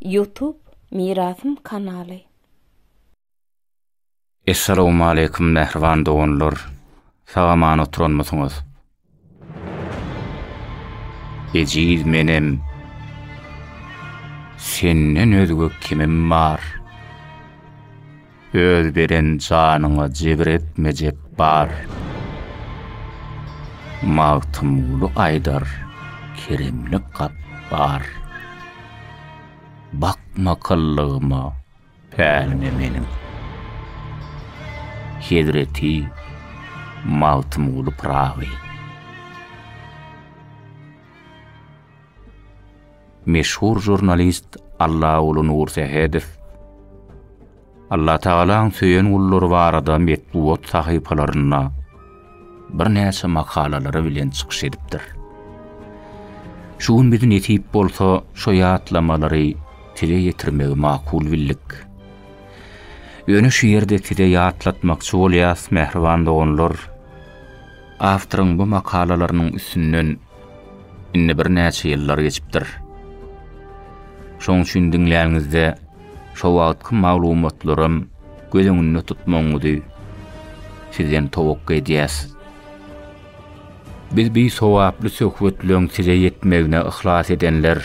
YouTube Mirasym kanaly. Assalamu alaikum nähriwan doganlar. Sagaman oturanmasyňyz. Ejiz menem. Senden özgü kimim bar? Öz beren janyňa jebretmejek bar. Mawtymly aýdar, keremli gap bar. Bakma kıllığıma, pälme menim. Hedreti, mawtymly prawy. Meşhur jurnalist Allah ulu Nur Sehedef, Allah Taalaň söýen ullary barada metbuat sahypalaryna bir näçe makalalary bilen çykyş edipdir. Şuun bizi netip bolsa şo ýatlamalary tile ýetirmegi makul billik. Öňe şu ýerde tile ýatlatmakçy bolýas mähriban doganlar. Awtoryň bu makalalarynyň üstünden indi bir näçe ýyllar geçipdir. Şoň üçin diňläňizde şo wagtky maglumatlarym gözeňizde tutmaňyzy sizden towakka edýäs. Biz bir sowaply söhbetleň size ýetmegine ihlas edenler,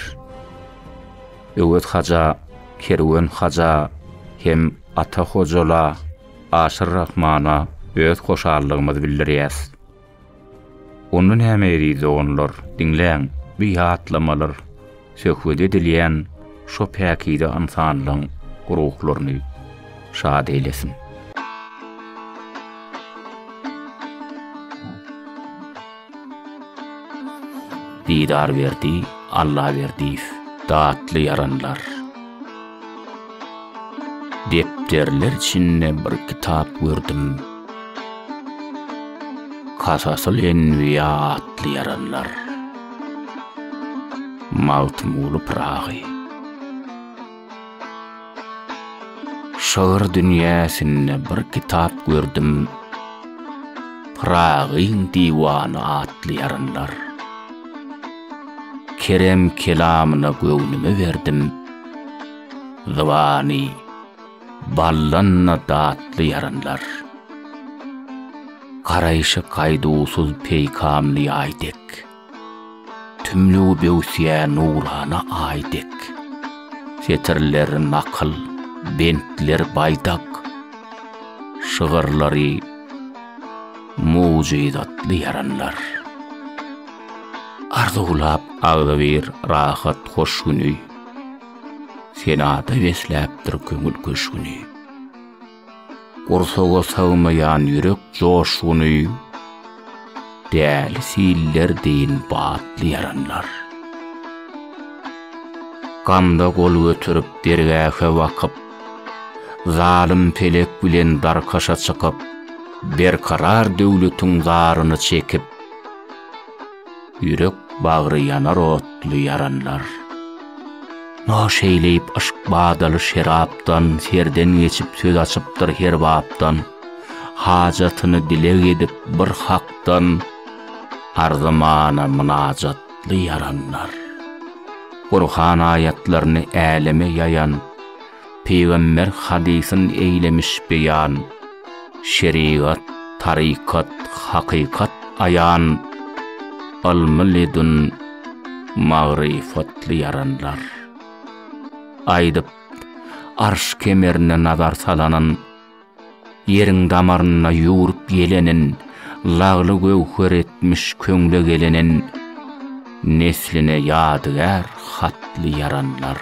öwet haja, kerwen haja, hem ata hojala, Aşyr Rahmana öz hoşallygymyzy bildirýäs. Onun hem eri doganlar, diňläň, bir ýatlamalar, söhbet edilýän şo päkide insanlyň ruhlaryny şad eylesin. Didar verdi, Allah verdi, daatly yaranlar. Depderler içinde bir kitap gördüm. Kasasıl enviyatly yaranlar. Mawtymly pragy. Şair dünýäsinde bir kitap gördüm. Pragyň diwany atly yaranlar. Kerem kelamına göwnüme verdim. Zıvani, ballanna daatly yaranlar. Karaýşy kaýdusuz peýkamly aýdek. Tümlü bewsiýä nurana aýdek. Setirler nakıl, bentler baydak. Şygyrlary mucizatly yaranlar. Arzulap ağda bir rahat hoş günü. Senada besläpdir köngül köşgünü. Gursaga sağmayan yürek joşgünü. Däli siller deyin batly yaranlar. Gamda gol götürüp dergähe wakyp, zalim pelek bilen darkaşa çykyp, berkarar döwletiň zaryny çekip, yürek bagry yanar otly yaranlar. Noş eýleyip aşk badaly şerapdan, serden geçip söz açypdyr her babdan, hajatyny dilek edip bir hakdan, arzamana münajatly yaranlar. Kur'an ayatlaryny äleme ýayan, Peýgamber hadisin eýlemiş beýan, şeriat, tarikat, hakykat ayan, almylydyn magrifatly yaranlar. Aýdyp arş kemerine nazar salanan, ýeriň damaryna ýurup gelenen, lagly gowher etmiş köňle gelenen, nesline ýadygär hatly yaranlar.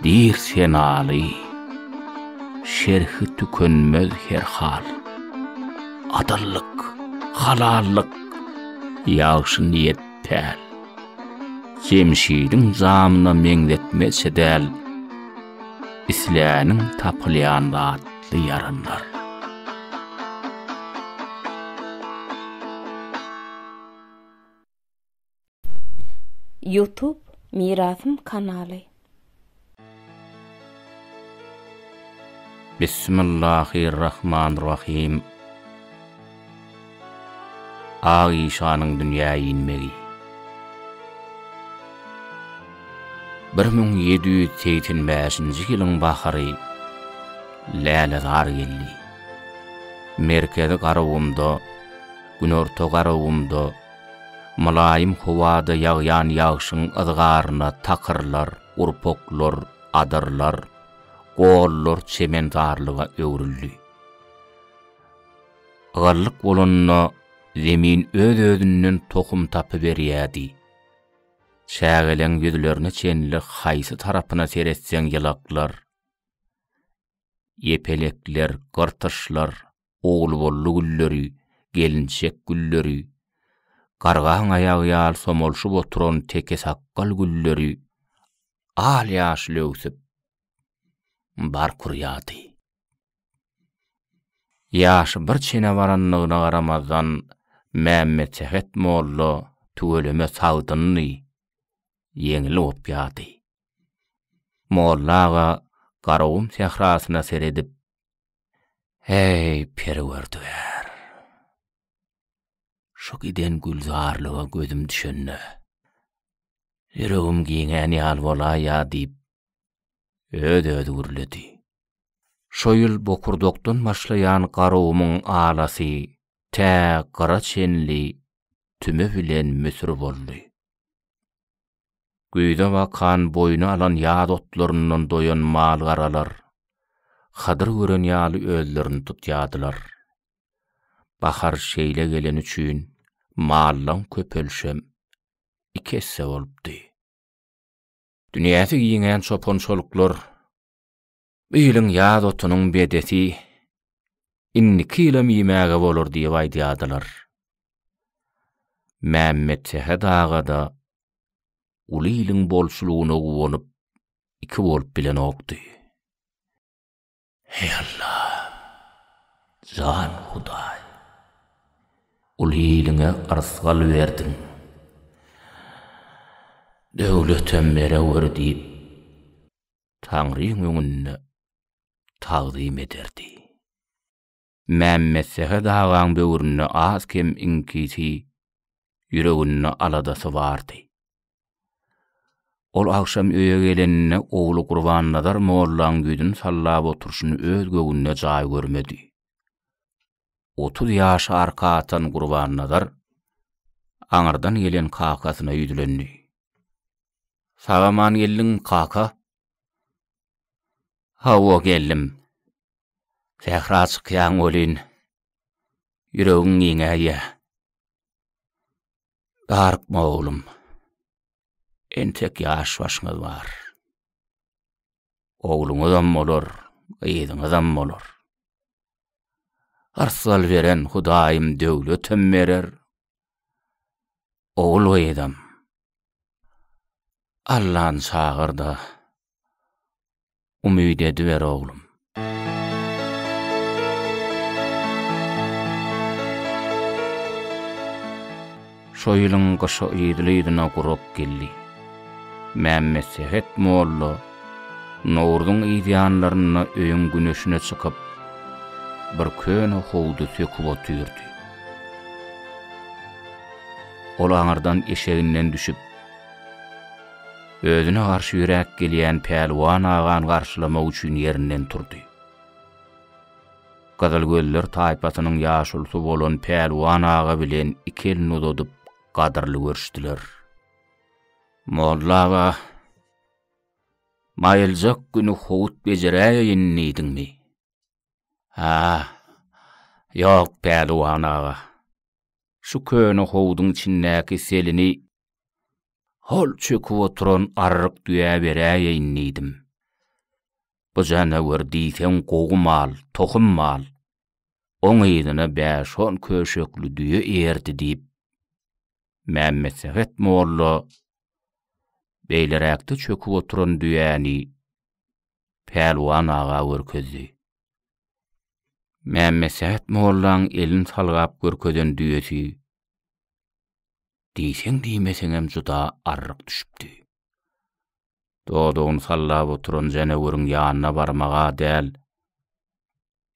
Dir senaly, şerhi tükenmez her hal. Adallyk, halallyk, ýagşy niyet päl. Cemşidiň zamyna meňdetmese däl, isläniň tapylýan atly yaranlar. YouTube Mirasym kanaly. Bismillahirrahmanirrahim. Aýşanyň dünýäge inmegi. 1785-nji ýylyň bahary lälegar geldi. Merkezi garawymda, günorta garawymda, mulayim howada ýagýan ýagşyň ızgaryna takyrlar, urpoklar, adarlar, gollar çementarlyga öwrüldi. Gallyk bolanyna zemin öz-özünden tokum tapy berýärdi. Şägelen ýüzlerini çenli haýsy tarapyna seretseň ýylaklar, ýepelekler, gyrtyşlar, ogul-bollu gülleri, gelinçek gülleri, gargaň aýagy somolşup oturan teke sakkal gülleri, al ýaşly öwsüp bar kurýady. Ýaşy bir çene baranlygyna garamazdan Mämmet Sehet molla tüweleme sagdyny ýeňil opýady. Mollaga garawym sehrasyna seredip, "Hey Perwerdigar, şu giden gülzarlyga gözüm düşenne, ýüregim giňen ýal bola ýa" diýip öd-öd gürledi. Şo ýyl bokurdokdan başlaýan garawymyň alasy tä gara çenli tüme bilen müsür boldy. Güýde wakan boyuna alan ýad otlaryndan doýan mal garalar, hadyr gören ýaly özlerini tutýadylar. Bahar şeýle gelen üçin mallan köpelşem ikesse bolupdy. Dünýäde giňen çoponçoluklar ýylyň ýad otunyň bedeti inni kilem ýemäge bolar diýip aýdýadylar. Mämmet Sehet aga da uly ýylyň bolşulugyna gowanyp iki bolup bilen okdy. Hey Allah, zan Hudaý, uly ýylyňa arsgal berdiň, döwletem bere diýip Taňryň öňünde tagdym ederdi. Mämmet Sehet agaň böwrüne az kem inkisi, ýüregine aladasy bardy. Ol akşam öýe gelenine ogly Gurbannazar mollaň güýdün sallap oturşyny öz göwünde jaý görmedi. 30 ýaş arka atan Gurbannazar aňardan gelen kakasyna ýüzlendi. "Sagaman geldiň kaka?" "Hawa geldim. Sehra çykýan bolyn. Ýüregiň giňäýe. Darkma oğlum. Entek ýaş başyňyz bar. Oğluňyzam bolar, gyýdyňyzam bolar. Arsal beren Hudaýym döwletem berer. Oğul gyýdym. Allah'ın çağırda umid ediver oğlum." Şo ýylyň gysy ýydylydyna gurup geldi. Mämmet Sehet molla Nowrduň ýanlaryna öýün güneşine çykyp bir köne howdy söküp otyrdy. Ol aňardan eşeginden düşüp özüne garşy ýürek gelýän pelwan agan garşylamak üçin ýerinden turdy. Gadalgöller taýpasynyň ýaşulsy bolan pelwan aga bilen iki elini uzadyp gadyrly görüşdiler. "Mollaga maýyljak güni howut bejeräýindiňmi?" "Ha, ýok pelwan aga. Şu köne howduň içindäki selini hol çöküp oturan arryk düýä beräýindim. Bu janawar diýsen gogumal, tohummal. Oň ýylyna 5-10 köşekli düýe erdi" diýip Mämmet Sehet molla beýleräkde çöküp oturan düýäni pelwan aga görkezdi. Mämmet Sehet mollaň elin salgap görkezen düýesi diýsen diýmeseňem juda arryk düşüpdi. Dodoň sallap oturan janawryň ýanyna barmaga däl,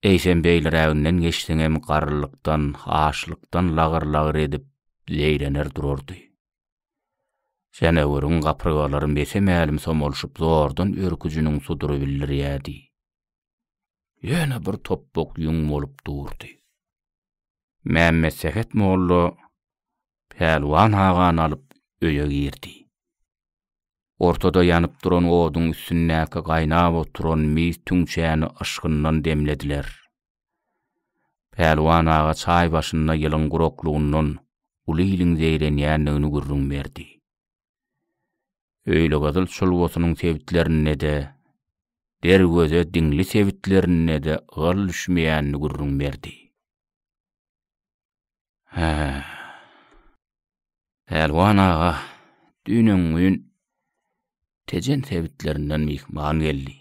eýsen beýleräginden geçseňem garlykdan, haşlykdan lagır-lagır edip leýlener dururdy. Jenewürün gaprygalary mesemälim somolşyp zordan örküjüniň sudury bildirýärdi. Ýöne bir topbok ýuň bolup durdy. Mämme Sehet mollu Pälwan agany alyp öýe girdi. Ortada ýanyp duran oduň üstündäki gaýnap oturan mis tüňçäni ışgyndan demlediler. Pälwan aga çay başynda ýylyň guroklugundan uly ýylyň zeýrenýändigini gürrüň berdi. Öýle gazyl çulgosunyň sebitlerine de, dergöze diňli sebitlerine de gal düşmeýänini gürrüň berdi. Pälwan aga dünüň tejen sebitlerinden mihman geldi.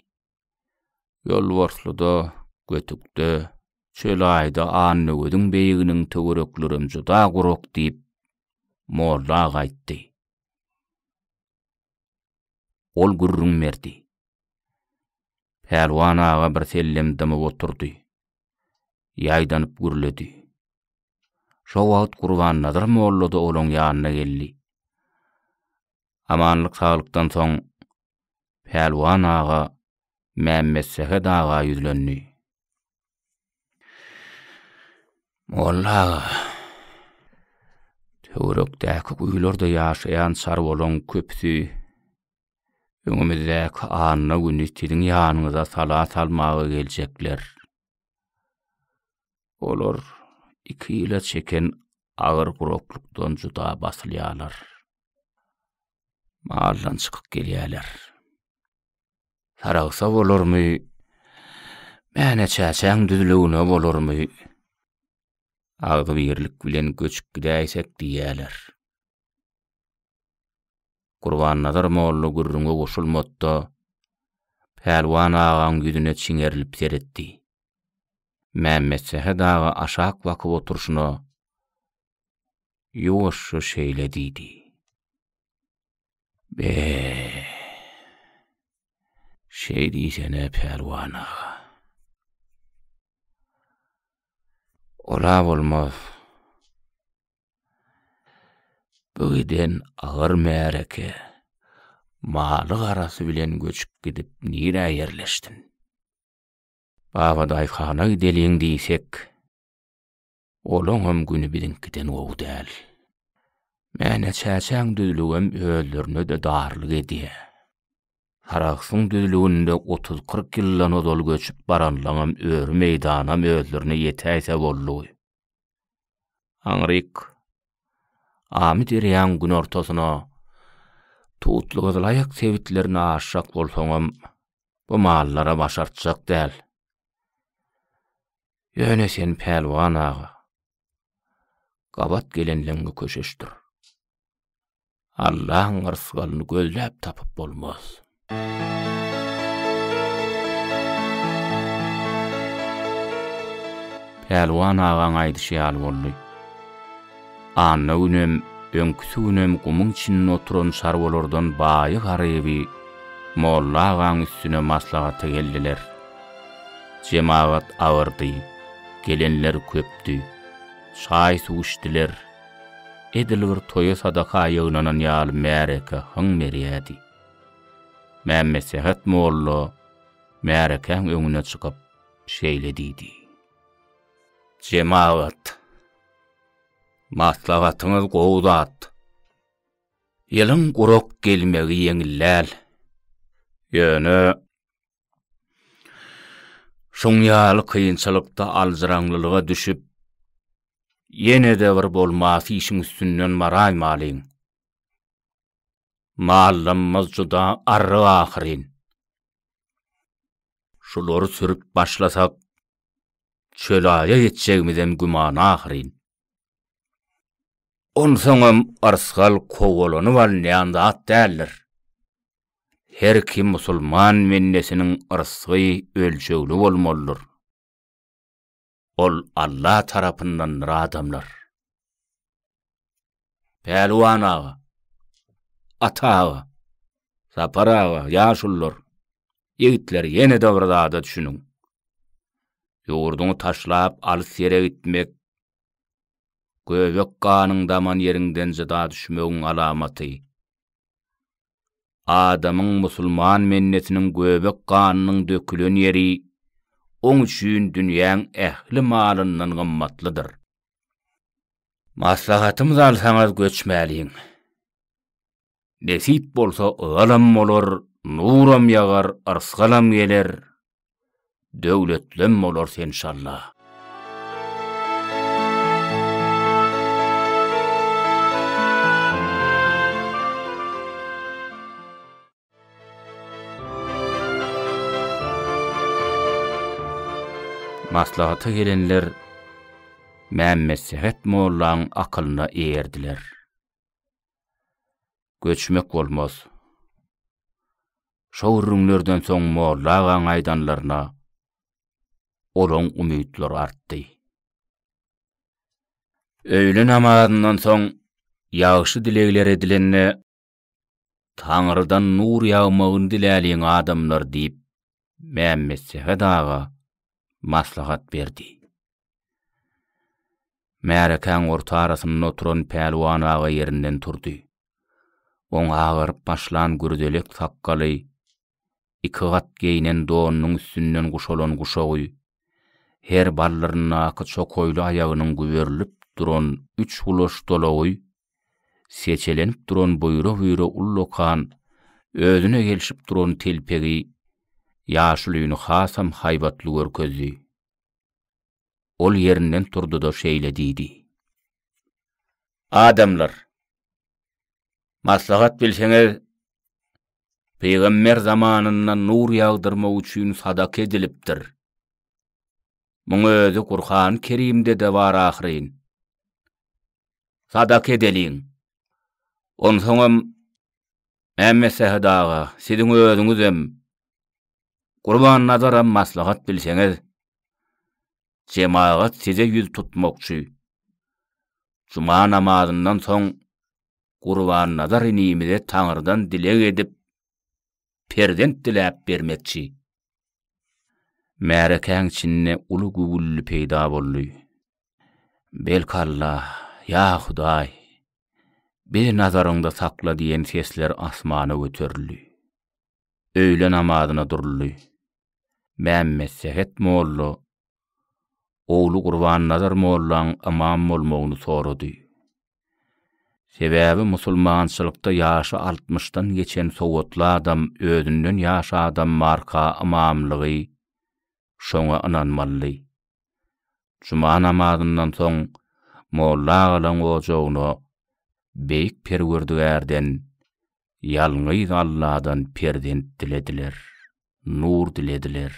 Ýolbarslyda, götükde, çöl aýda anny ödüň beýiginiň töwereklerim juda gurok diýip molla gaýtdy. Ol gürrüň berdi. Pälwan aga bir sellem dymyp oturdy. Ýaýdanyp gürledi. Şo wagt Gurban Nazyr molla da olaň ýanyna geldi. Amanlyk saglykdan soň Pälwan aga Mämme Sehet aga ýüzlendi. Molla, töwerekdäki güýlerde ýaşaýan sarwalaň köpüsi öňümizdäki anna güni siziň ýanyňyza sala salmagy geljekler. Olar iki ýyla çeken agyr guroklukdan juda basylýarlar. Mahallan çykyp gelýärler. Saragsa bolarmy? Mäne çäçäň düzlügine bolarmy? Agy birlik bilen göçüp gidäýsek diýärler. Gurban Nazyr mollu gürrüňe goşulmapda Pälwan agaň ýüzüne çiňerilip seretdi. Mämme Sehet aga aşak bakyp oturşyna ýuwaşça şeýle diýdi. Şey diýsene Pälwan aga. Ola bolmaz. Bugün agyr märeke maly garasy bilen göçüp gidip nire ýerleşdin? Baba daýhana gideliň diýsek, olaňam güni bidinkiden gowy däl. Mäne çäçäň düzlügem öldürne de darlyk edýär. Haragsyň düzlügünde 30-40 ýyldan odol göçüp baranlaňam öýrü meýdanam öldürne ýetäýse boldy. Aňryk Amid erýän gün ortasyna tutlugy laýyk sebitlerine aşak bolsaňam bu mallara başartjak däl. Ýöne sen Pälwan aga gabat gelenleňe köşeşdir. Allahyň yrsygalyny gözläp tapyp bolmaz. Pälwan agaň aýdyşy ýaly boldy. Anna günem, öňküsi günem gumyň içinde oturan sarwalardan baýy garyby molla agaň üstüne maslahata geldiler. Jemaat awyrdy, gelenler köpdi, çaý suwuşdylar. Edilir toýa sadaka ýygnanan ýaly märeke hyň merýädi. Mämme Sehet molla märekeň öňüne çykyp şeýle diýdi. Jemaat, maslahatyňyz gowdat. Ýylyň gurok gelmegi ýeňilläl. Ýöne şoň ýaly kynçylykda alzyraňlylyga düşüp ýene de bir bolmas işiň üstünden maraýmalyň. Mahallamyz juda arry ahyryn. Şolary sürüp başlasak çölaýa ýetjegimizden güman ahyryn. Onsoňam arsgal kowalany walnýan zat däldir. Her kim musulman mennesiniň arsgy ölçegli bolmalydyr. Ol Allah tarapyndan adamlar. Pälwan aga, ata aga, sapar aga, ýaşullar, ýigitler ýene döwrada düşünüň. Ýurduňy taşlap alys ýere gitmek göbek ganyň daman ýerinden jyda düşmegiň alamaty. adamyň musulman mennetiniň göbek ganynyň dökülen ýeri oň üçin dünýäň ähli malyndan gymmatlydyr. Maslahatymyz alsaňyz göçmäliň. Nesip bolsa ýalam bolar, nuram ýagar, arsgalam geler. Döwletlem bolar inşallah. Maslahata gelenler Mämmesehet mollaň akylyna eýerdiler. Göçmek bolmaz. Şowrunlardan soň mollaň aýdanlaryna olaň umytlar artdy. Öýle namazyndan soň ýagşy dilegler edilenne Taňrydan nur ýagmagyny diläliň adamlar diýip Mämmesehet aga maslahat berdi. Märekäň orta arasynda oturan pälwan aga ýerinden turdy. Oň agyryp başlan gürdelek sakkaly, iki gat geynen donunyň üstünden guşalan guşagy, her ballaryna aky çokoýly aýagynyň güberlip duran üç uloş dolagy, seçelenip duran buyra ullokan, özüne gelişip duran telpegi, ýaşulyny hasam haýbatly görkezdi. Ol ýerinden turdy da şeýle diýdi. Adamlar, maslahat bilseňiz, Peýgamber zamanyndan nur ýagdyrmak üçin sadaka edilipdir. Muňa özü Kur'an-ı Kerimde de bar ahiryn. Sadaka edeliň. Onsoňam Mämmesehet aga, siziň özüňizem Kurban nazaram maslahat bilseňiz, cemaat size yüz tutmokçy. Cuma namazyndan soň Kurban nazar inimide Taňrydan dileg edip perdent diläp bermekçi. Märekäň içinde uly güwülli peýda boldy. Belkalla, ya Hudaý, bir nazarynda sakla diýen sesler asmana göterildi. Öýle namazyna duruldy. Mämmesehet mollu oğlu Kurban nazar mollaň amam bolmagyny sorady. Sebäbi musulmançylykda ýaşy 60-dan geçen sowatly adam özünden ýaşy adam marka amamlygy şoňa inanmaly. Cuma namazyndan soň molla galan ojagyna beýik perwerdigärden ýalňyz Allahdan perdent dilediler, nur dilediler.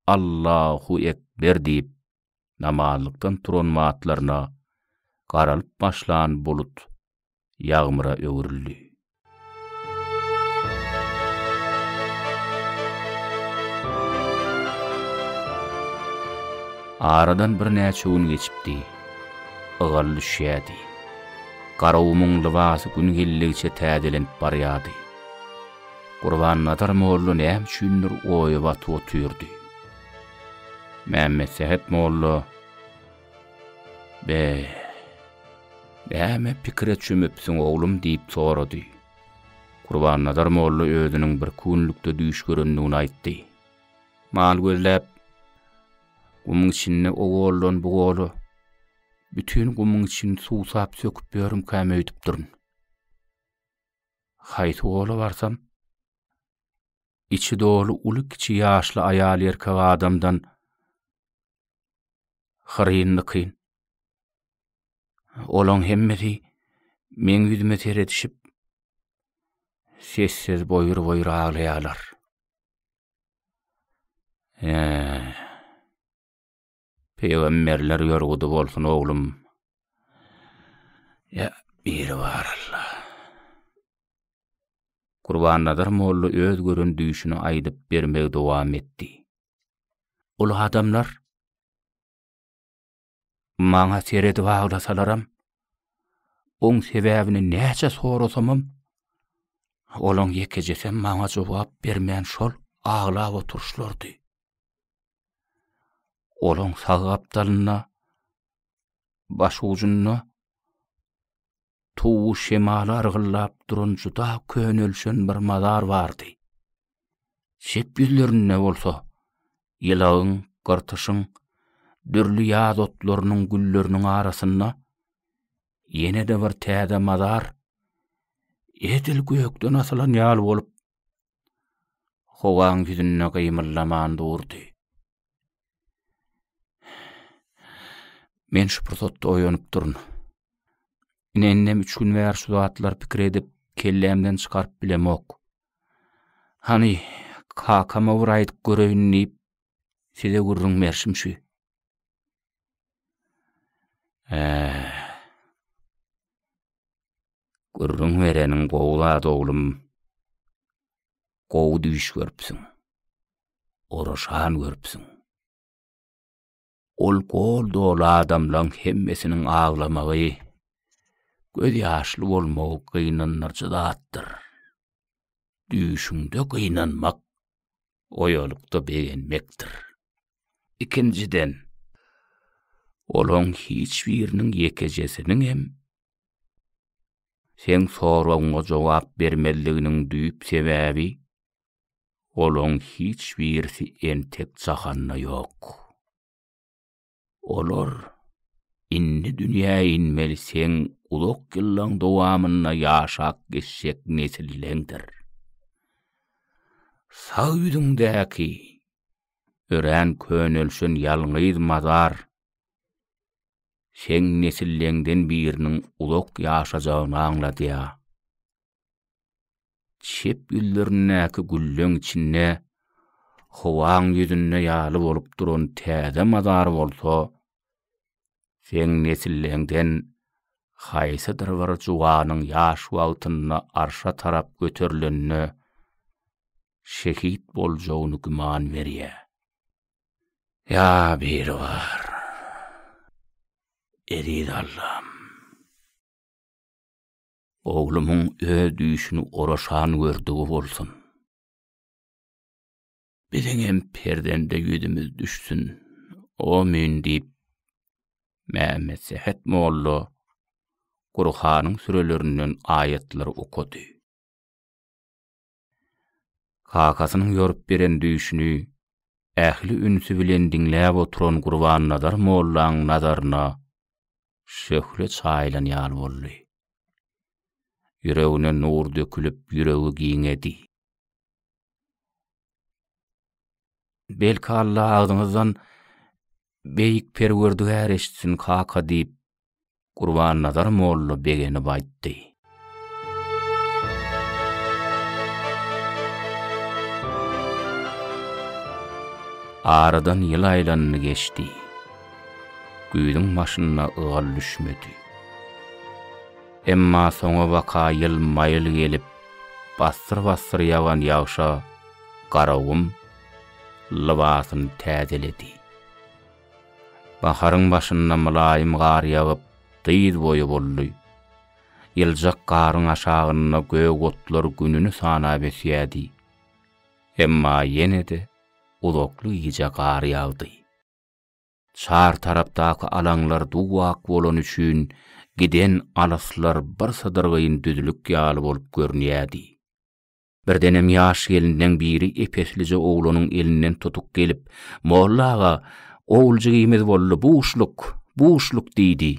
Allahu ekber diýip namazlykdan turan matlaryna garalyp başlan bulut ýagmyra öwürildi. Aradan bir näçe gün geçipdi. Igal düşýärdi. Garawmyň libasy gün gellikçe täzelenip barýardy. Kurban nazar mollu näme üçindir oýup atyp otyrdy. Mämmesehet mollu näme pikire çümüpsiň oglum diýip sorady. Kurban nazar mollu özüniň bir kunlukda düýüş görendigini aýtdy. Mal gözläp gumyň içinde ogoldan bu golu bütün gumyň için suwsap söküp berip käme öýtüp durun. Haýsy gola barsam içi dolu uly kiçi ýaşly aýal erkek adamdan hyrynly kyn. Olaň hemmeti men ýüzüme teretişip sessiz boýur aglaýarlar. Peýgamberler ýörgüdi bolsun oglum. Ya bir var Allah. Kurban nazar mollu öz göründüýüşini aýdyp bermek dowam etdi. Ol adamlar maňa seredip aglasalaram, oň sebäbini näçe sorasamam, olaň ýekejesem maňa jogap bermän şol aglap oturşlardy. Olaň sag apdalyna, baş ucuna tuğu şemala argyllap duran juda könölşen bir mazar bardy. Şep yüzlerine bolsa, ýylagyň, gyrtyşyň, dürli ýaz otlarynyň gülleriniň arasynda ýene de bir täze mazar, edil gökden asylan ýal bolup, howaň yüzüne gymyllaman durdy. Men şu pursatda oýanyp durun. Inennem 3 gün bäri şu zatlar pikir edip kellemden çykaryp bilemok. Hani kakama uraýdyk göreýin diýip size gurrun merşimşi. Gurrun vereniň gowla oglum. Gow düş görpsiň. Oroşan görpsiň. Ol gol dolu adamlaň hemmesiniň ağlamagy, göz ýaşly bolmagy gynanlarçy zatdyr. Düşüňde gynanmak, oýalykda begenmekdir. İkinciden, olaň hiç biriniň ýekejesiniň hem sen soragyňa jogap bermeliginiň düýüp sebäbi, olaň hiç birisi entek çahanna ýok. Olar inni dünýä inmeli sen ulak ýyllaň dowamyna ýaşak geçjek nesillengdir. Sag ýüzüňdäki örän könölşen ýalňyz mazar sen nesillengden biriniň ulak ýaşajagyny aňladýa. Şep ýüllerindäki gülleň içinde howaň ýüzüne ýaly bolup duran täze mazar bolsa, sen nesillengden haýsydyr bir juganyň ýaş wagtyna arşa tarap göterilenine şehit boljagyny güman berýär. Ya bir var. Erid Allah'ım. Oğlumun ödüýüşini oraşan gördüğü bolsun. Biziň perdende yüzümüz düşsün. O mün diýip Mehmet Sehet Molla Kur'anyň sürelerinden ayetlary okudy. Kakasynyň ýorup beren düýüşini ähli ünsü bilen diňläp oturan Gurban Nazar Mollaň nazaryna şöhle çaýlan ýal boldy. Yüreğine nur dökülüp yüreği giňedi. Belki Allah ağzınızdan beýik perwerdigar eşitsin kaka diýip Gurban Nazar Molla begeni baýtdy. Aradan ýyl aýlanyny geçdi. Güýdüň maşynyna ıgal düşmedi. Emma soňa baka ýyl maýyl gelip bassyr ýagan ýagşa garawym libasyny täzeledi. Baharyň başynda mylaýym gar ýagyp dyýz boýy boldy. Ýyljak garyň aşagyna gök otlar gününi sanap esýädi. Emma ýene-de uzakly ýyja gar ýagdy. Çar tarapdaky alaňlar duwak bolan üçin giden alaslar bir sadyrgyň düzlük ýaly bolup görnýädi. Birdenem ýaş gelinden biri epeslice oğlunun elinden tutuk gelip Mollaga oğulcu giýmez boldy, buşluk diýdi.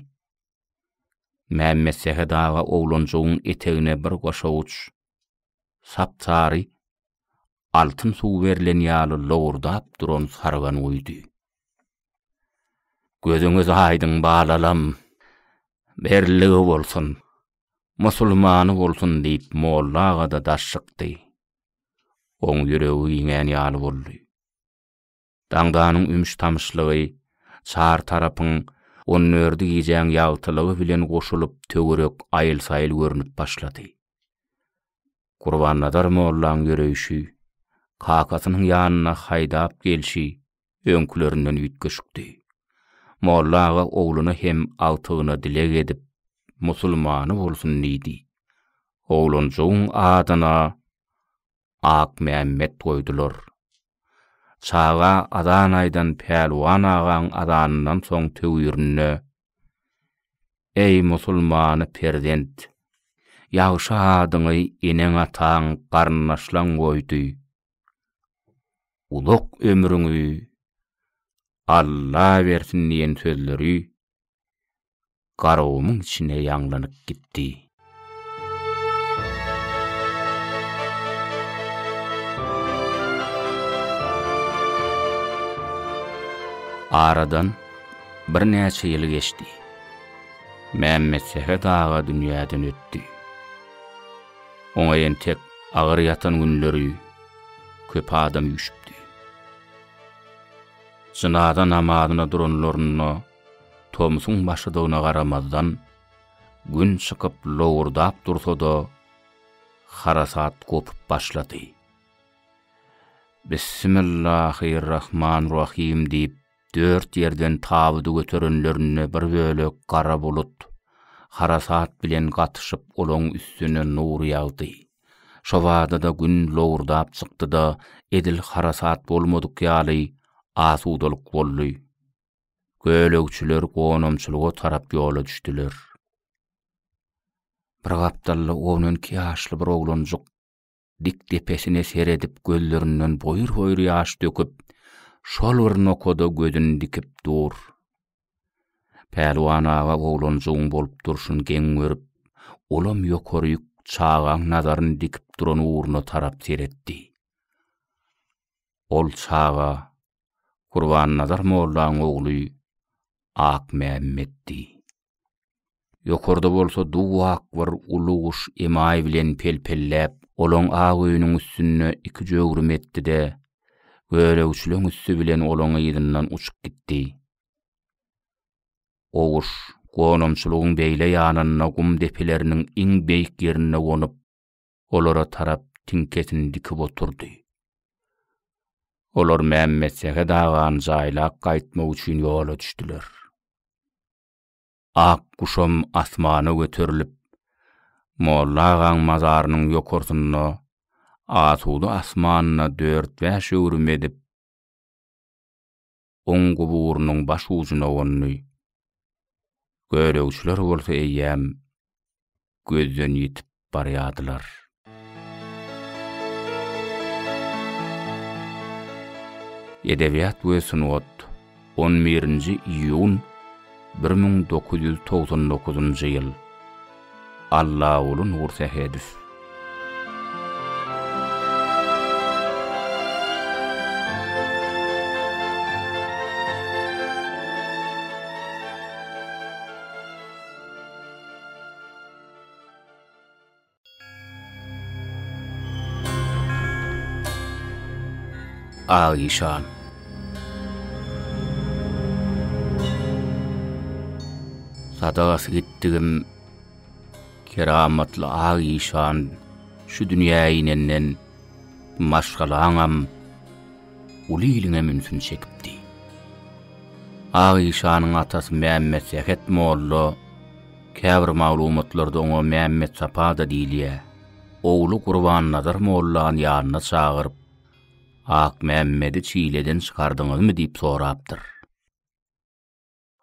Mehmet Sehet ağa oğluncuğun etegine bir goşa uç, sapsary, altın suw berilen ýaly lowurdap duran sargan uýdy. Gözüňiz aýdyň balalam, berligi bolsun, musulmany bolsun diýip Mollaga da daşşykdy. Oň ýüregi giňen ýaly boldy. Daňdanyň ümüş tamşlygy çar tarapyň onun ördi giýjäň ýagtylygy bilen goşulyp töwerek aýyl-saýyl görünip başlady. Gurban Nazar Mollaň ýöreýüşi, kakasynyň ýanyna haýdap gelşi öňkülerinden üýtgeşikdi. Mollaga oğluna hem altygyna dileg edip musulmany bolsun diýdi. Oğluncuň adyna Ak Mehmet goýdular. Çaga adan aýdan pälwan agaň adanyndan soň töwürine: "Ey musulmany perdent, ýagşy adyňy eneň ataň garnaşlaň goýdy. Ulak ömrüňi Allah bersin diýen sözleri garawymyň içine ýanglanyp gitdi. Aradan bir näçe ýyl geçdi. Mehmet Sehet ağa dünýäden ötdi. Oňa entek agyr ýatan günleri köp adam ýüşüpdi. Jynada namazyna duranlaryna Tomsuň başydygyna garamazdan gün çykyp lowurdap dursa-da harasat gopup başlady. Bismillahirrahmanirrahim diýip dört yerden tabydy göterenlerine bir bölek gara bulut harasat bilen gatyşyp olaň üstüne nur ýagdy. Şo wagtda da gün lowurdap çykdy da edil harasat bolmadyk ýaly asudalyk boldy. Gölegçiler gonomçylyga tarap ýola düşdiler. Bir gapdalla 12 ýaşly bir oglanjyk dik tepesine seredip gözlerinden boyur ýaş döküp şol bir nokoda gözüni dikip dur. Pälwan ağa oglanjygyň bolup durşun geň görüp, olam ýokaryk çağaň nazaryny dikip duran uğruna tarap seretdi. Ol çağa Kurban Nazar Mollaň ogly Ak Mehmetdi. Ýokarda bolsa duwak bir uluş emay bilen pelpellep, olaň ağa öýüniň üstüne iki jöwrüm etdi de, göregçileň üstü bilen olaň ýerden uçup gitdi. Oğuş, gonomçylygyň beýle ýanyna gum depeleriniň iň beýik ýerine gonyp, olara tarap tinkesini dikip oturdy. Olar Mehmet Sehet ağany jaýlap gaýtmak üçin ýola düşdiler. Ak kuşam asmana göterilip, Molla ağaň mazarynyň ýokarsyna, asuda asmanyna 4-5 ýöwrüm edip, oň guburunyň baş ucuna gondy. Göregçiler bolsa eýýäm gözden ýitip barýadylar. Edebiýat we sunat 11-nji iýun 1999-njy ýyl. Allah ulun Nur Sehedif. Ağişan. Sadagasy gitdigim keramatly Ağişan şu dünýäýinden maşgalaňam uliýliňe mümkin çekipdi. Ağişanyň atasy Mehmet Sehet Molla käbir maglumatlarda oňa Mehmet Sapada diýilýär. Ogly Kurban Nazar Mollaň ýanyna çagyryp Ak Mehmedi çiýleden çykardyňyzmy diýip sorapdyr.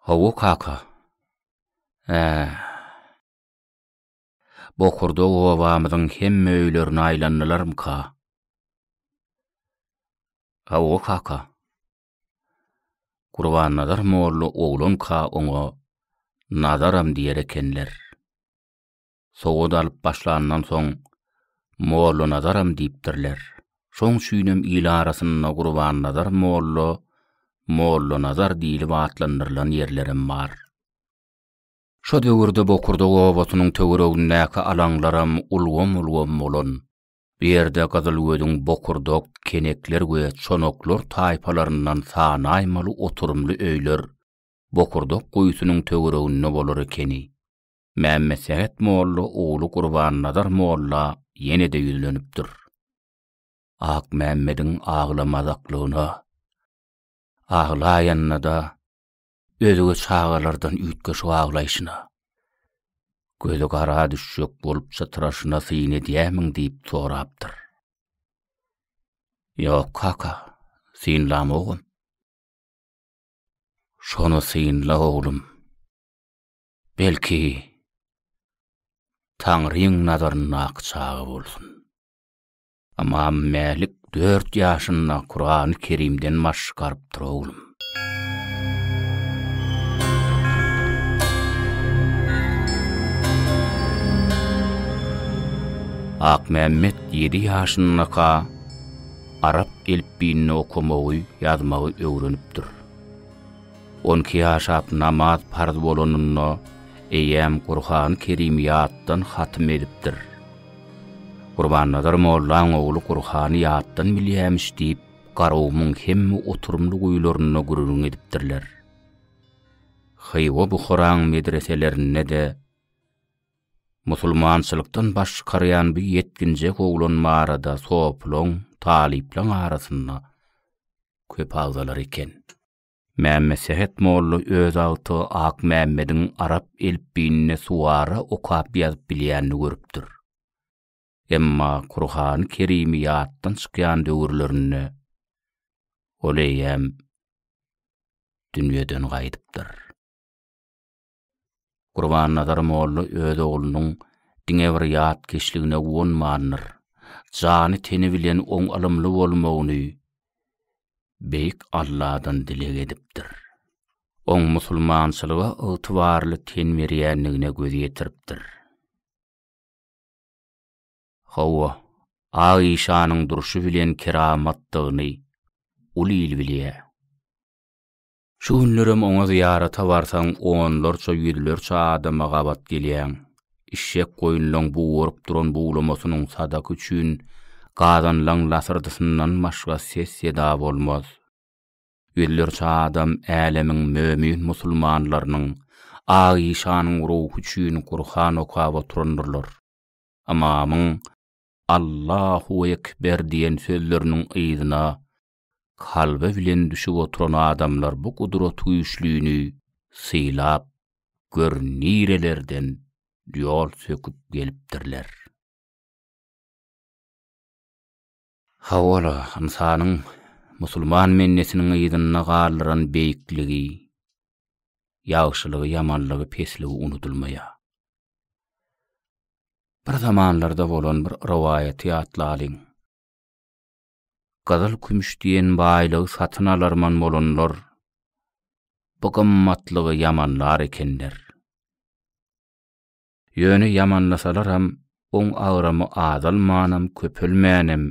Hawa kaka. Bokurda obamyzyň hemme öýlerini aýlandylarmyka? Hawa kaka. Kurban Nazar Molla oglanka oňa nazaram diýer ekenler. Sowud alyp başlandan soň Molla nazaram diýipdirler. Şoň süýnem ýyl arasyna Kurban Nazar Molla nazar diýilip atlandyrylan ýerlerim bar. Şo döwürde Bokurda obatynyň töweregindäki alaňlaram ulgam bolan. Bir ýerde Gazalgödüň Bokurdok, kenekler we çonoklar taýpalaryndan sanaýmaly oturumly öýler Bokurdok goýusynyň töwereginde bolar ekeni. Mehmet Sehet Molla ogly Kurban Nazar Molla ýene-de ýüzlenipdir. Ak Mehmediň aglamazaklygyna, aglaýanyna da özüge çağalardan üýtge şu aglaýşyna, gözü gara düşjek bolup çatyraşyna syn edýämiň diýip sorapdyr. Ýok kaka, synlam ogum. Şonu synla oglum. Taňryň nazarına akçağı bolsun. Ama mälik 4 ýaşynda Kur'an-ı Kerimden maşgaryp durulum. Ak Mehmet 7 ýaşynda Arap elbini okumagy, ýazmagy öwrenipdir. 12 ýaşap namaz farz bolanyna eýem Kur'an-ı Kerim ýatdan hatm edipdir. Gurbannazar Mollaň ogly Kur'any ýatdan bilýämiş diýip garawmyň hemme oturumly goýlaryna gurulun edipdirler. Haýwa bu Kur'an medreselerinde de musulmançylykdan başgarýan bir yetkinje oglanma arada soploň, taliplaň arasynda köp agzalar eken. Mehmet Sehet Molla öz alty Ak Mehmediň Arap elbine suwara okap ýazyp bilýänini görüpdir. Emma Kur'an-ı Kerim'i ýatdan çykýan döwürlerini oleýem dünýeden gaýdypdyr. Gurbannazar Molla öz oglunyň diňe bir ýat keşligine wonmandyr. Jany teni bilen oň alymly bolmagyny beýik Allahdan dilek edipdir. Oň musulmançylyga ygtybarly ten berýänligine göz ýetiripdir. Hawa Aýşanyň duruşy bilen keramatlygyny ulil bilýär. Şu günlerem oňa ziýarata barsaň onlarça ýüzlerçe adama gabat gelýän. İşek goýunlaň buwurup duran buwlamasynyň sadaky üçin gazanlaň lasırdysyndan başga ses eda bolmaz. Ýüzlerçe adam älemiň mömin musulmanlarynyň Aýşanyň ruhy üçin Kur'an okap oturandyrlar. Amamyň Allahu ekber diýen sözleriniň ýygyna kalbe bilen düşüp oturan adamlar bu kudret güýçlüğini syylap görnirelerden ýol söküp gelipdirler. Hawala insanyň musulman mennesiniň ýygyna galyran beýikligi, ýagşylygy, ýamanlygy, pesligi unutulmaýar. Bir zamanlarda bolan bir riwayaty ýatlalyň. Gazal kümüş diýen baýlygy satyn alarman bolanlar bu gymmatlygy ýamanlar ekenler. Ýöne ýamanlasalar hem oň agramy azalmanam, köpelmänem,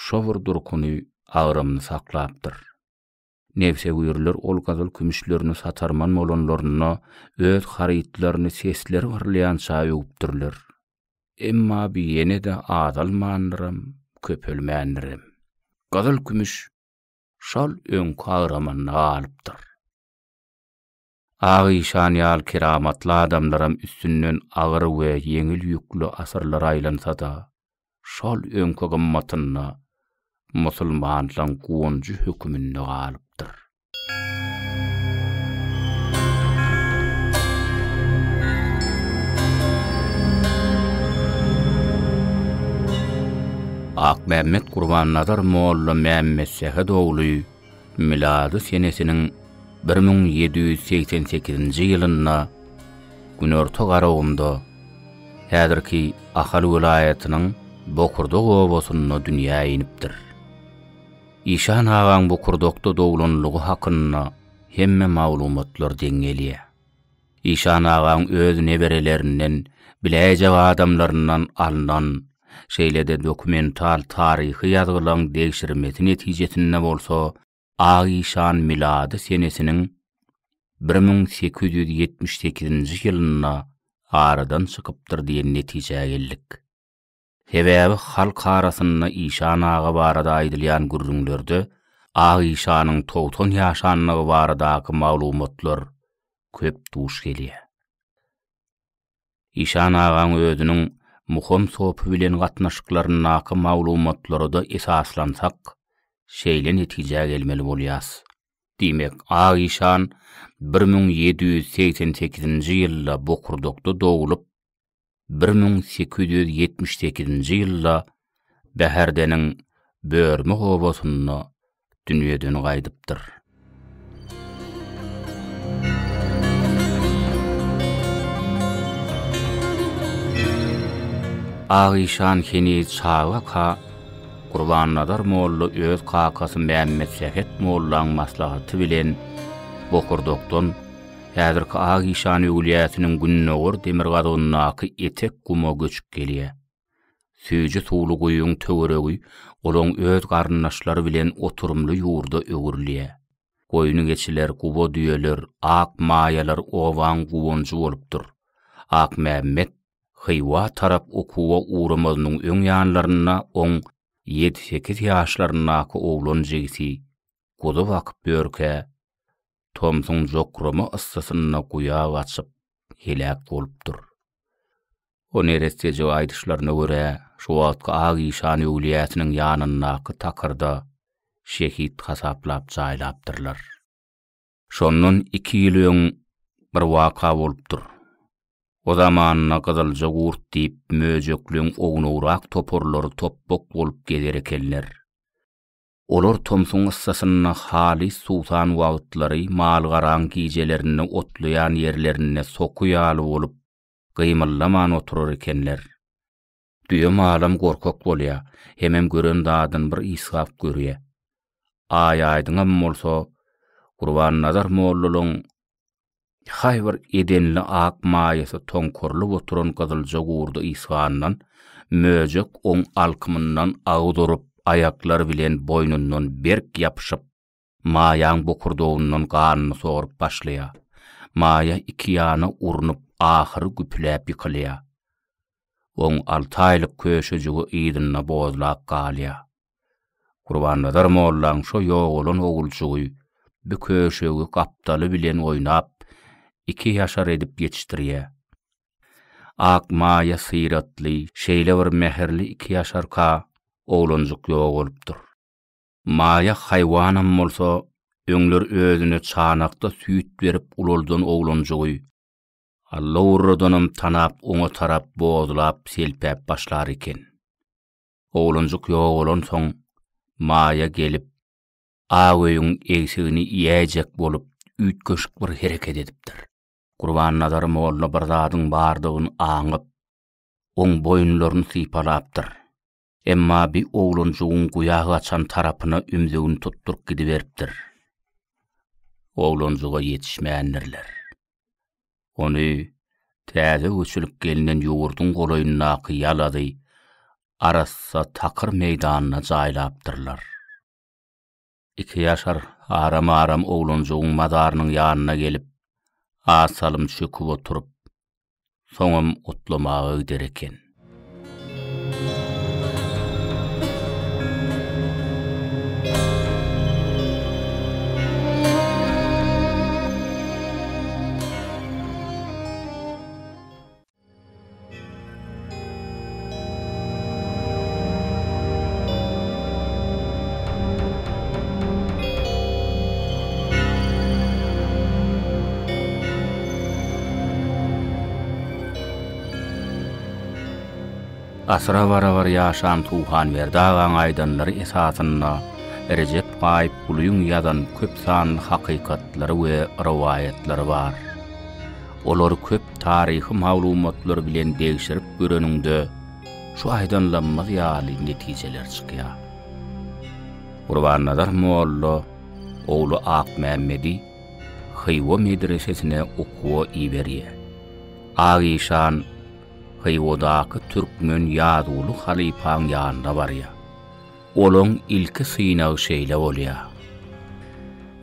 şowur durkuny agramyny saklapdyr. Nefse güýürler ol gazal kümüşlerini satarman bolanlaryna öz harytlaryny sesleri gyrlaýança ýupdyrlar. Emma bir ýene de azalmandyram, köpelmändirim. Gazal kümüş şol öňkü agramyny alypdyr. Aýşan ýal keramatly adamlaram üstünden agyr we ýeňil ýüklü asyrlar aýlansa da, şol öňkü gymmatyna musulmanlaryň goňjy hökümini alypdyr. Ak Mehmet Gurbannazar Molla Mehmet Sehet ogly milady senesiniň 1788-nji ýylynda günorta garawynda häzirki Ahal vilayatynyň Bokurdok obasyna dünýäge inipdir. İşan agaň Bokurdokda dowlanlygy hakynda hemme maglumatlar deňelýär. İşan agaň öz neberelerinden, biläjek adamlaryndan alynan şeýlede dokumental taryhy ýazylan degişirmesi netijesinde bolsa, Aýşan milady senesiniň 1878-nji ýylynda aradan çykypdyr diýen netijäge geldik. Sebäbi halk arasynda Işan aga barada aýdylýan gürrüňlerde Aýşanyň 90 ýaşanlygy baradaky maglumatlar köp duş gelýär. Işan agaň özüniň muhim sohpy bilen gatnaşyklarynaky maglumatlary da esaslansak, şeýle netijäge gelmeli bolýas. Diýmek, Aýşan 1788-nji ýylda Bokurdokda dowulyp, 1878-nji ýylda Bäherdeniň Börme obasyna dünýeden gaýdypdyr. Ağişan heni çağa ka Qurban-Nadar mollu öz kakasy Mehmet Şehet mollan maslahaty bilen Bokurdokdan häzirki Ağişan öwliýatynyň günnögur demir gadynynaky etek guma göçüp gelýär. Süýji suwly goýuň töweregi olaň öz garyndaşlary bilen oturumly ýurda öwürlýär. Goýuny geçiler, gubo düýeler, ak maýalar owan guwunjy bolupdyr. Ak Mehmet Hywa tarap okuwa uğramaznyň öň ýanlaryna 7-8 ýaşlarynaky oglan jegisi goda wakyp börke Tomsun jokrama ıssasyna guýa açyp helak bolupdyr. O neresi aýdyşlaryna görä şu wagtky Ağişan öwliýatynyň ýanynaky takyrda şehit hasaplap jaýlapdyrlar. Şondan 2 ýyl öň bir waka bolupdyr. O zamanna Gızylja gurt diýip möjekliň oňurak toporlary topbok bolup geler ekenler. Olar Tomsun ıssasyna halis sultan wagtlary malgaran gijelerini otlayan yerlerine sokuyaly bolup gymyllaman oturar ekenler. Düýem alam gorkak bolýar, hemem gören dadyn bir isgap görýär. Aýaýdyňam bolsa Qurban-Nadar molluluň haýbyr edenli ak maýasy tonkorly oturan Gızylja gurdy isgandan möjek oň alkymyndan agdurup ayaklar bilen boynundan berk ýapyşyp maýaň bokurdogyndan ganyny soğurup başlaýar. Maýa iki ýana urunup ahyry güpläp ýykylýar. Oň 6 aýlyk köşejigi ýydyna bozlap galýar. Qurban-Nadar mollan şo ýoğulan ogulçugy bu köşegi gapdaly bilen oýnap 2 ýaşar edip ýetişdirýär. Ak maýa syratly, şeýle bir mehirli 2 ýaşarka oglanjyk ýok bolupdyr. Maýa haýwanam bolsa öňler özüne çanakda süýt berip ululdan oglanjygy Allah urradanam tanap oňa tarap bozlap selpäp başlar eken. Oglanjyk ýok bolan soň maýa gelip aweýiň egsigini ýäjek bolup üýtgeşik bir hereket edipdir. Qurban-Nadar molla bir zadyň bardygyny aňyp oň boýunlaryny sypalapdyr. Emma bir oglanjygyň guýagy açan tarapyna ümzegini tutturup gidiberipdir. Oglanjyga ýetişmändirler. Ony täze uçulup gelinen ýurdun golaýynaky ýalady, arassa takyr meýdanyna jaýlapdyrlar. 2 ýaşar aram oglanjygyň madarynyň ýanyna gelip asalym çöküp oturup soňam otlamagy gider eken. Asra var ýaşan tuğan berdagan aýdanlary esasyna Recep Tayyip Gulüň ýazan köp san hakykatlary we riwayatlary bar. Olar köp taryhy maglumatlary bilen degişirip göreninde şu aýdanlanmaz ýaly netijeler çykýar. Qurban-Nadar molla oglu Ak Mehmedi Hywa medresesine okuwa iberýär. Ağişan Hywodaky türkmen ýaduly halipaň ýanynda barýar. Olaň ilki synagy şeýle bolýar.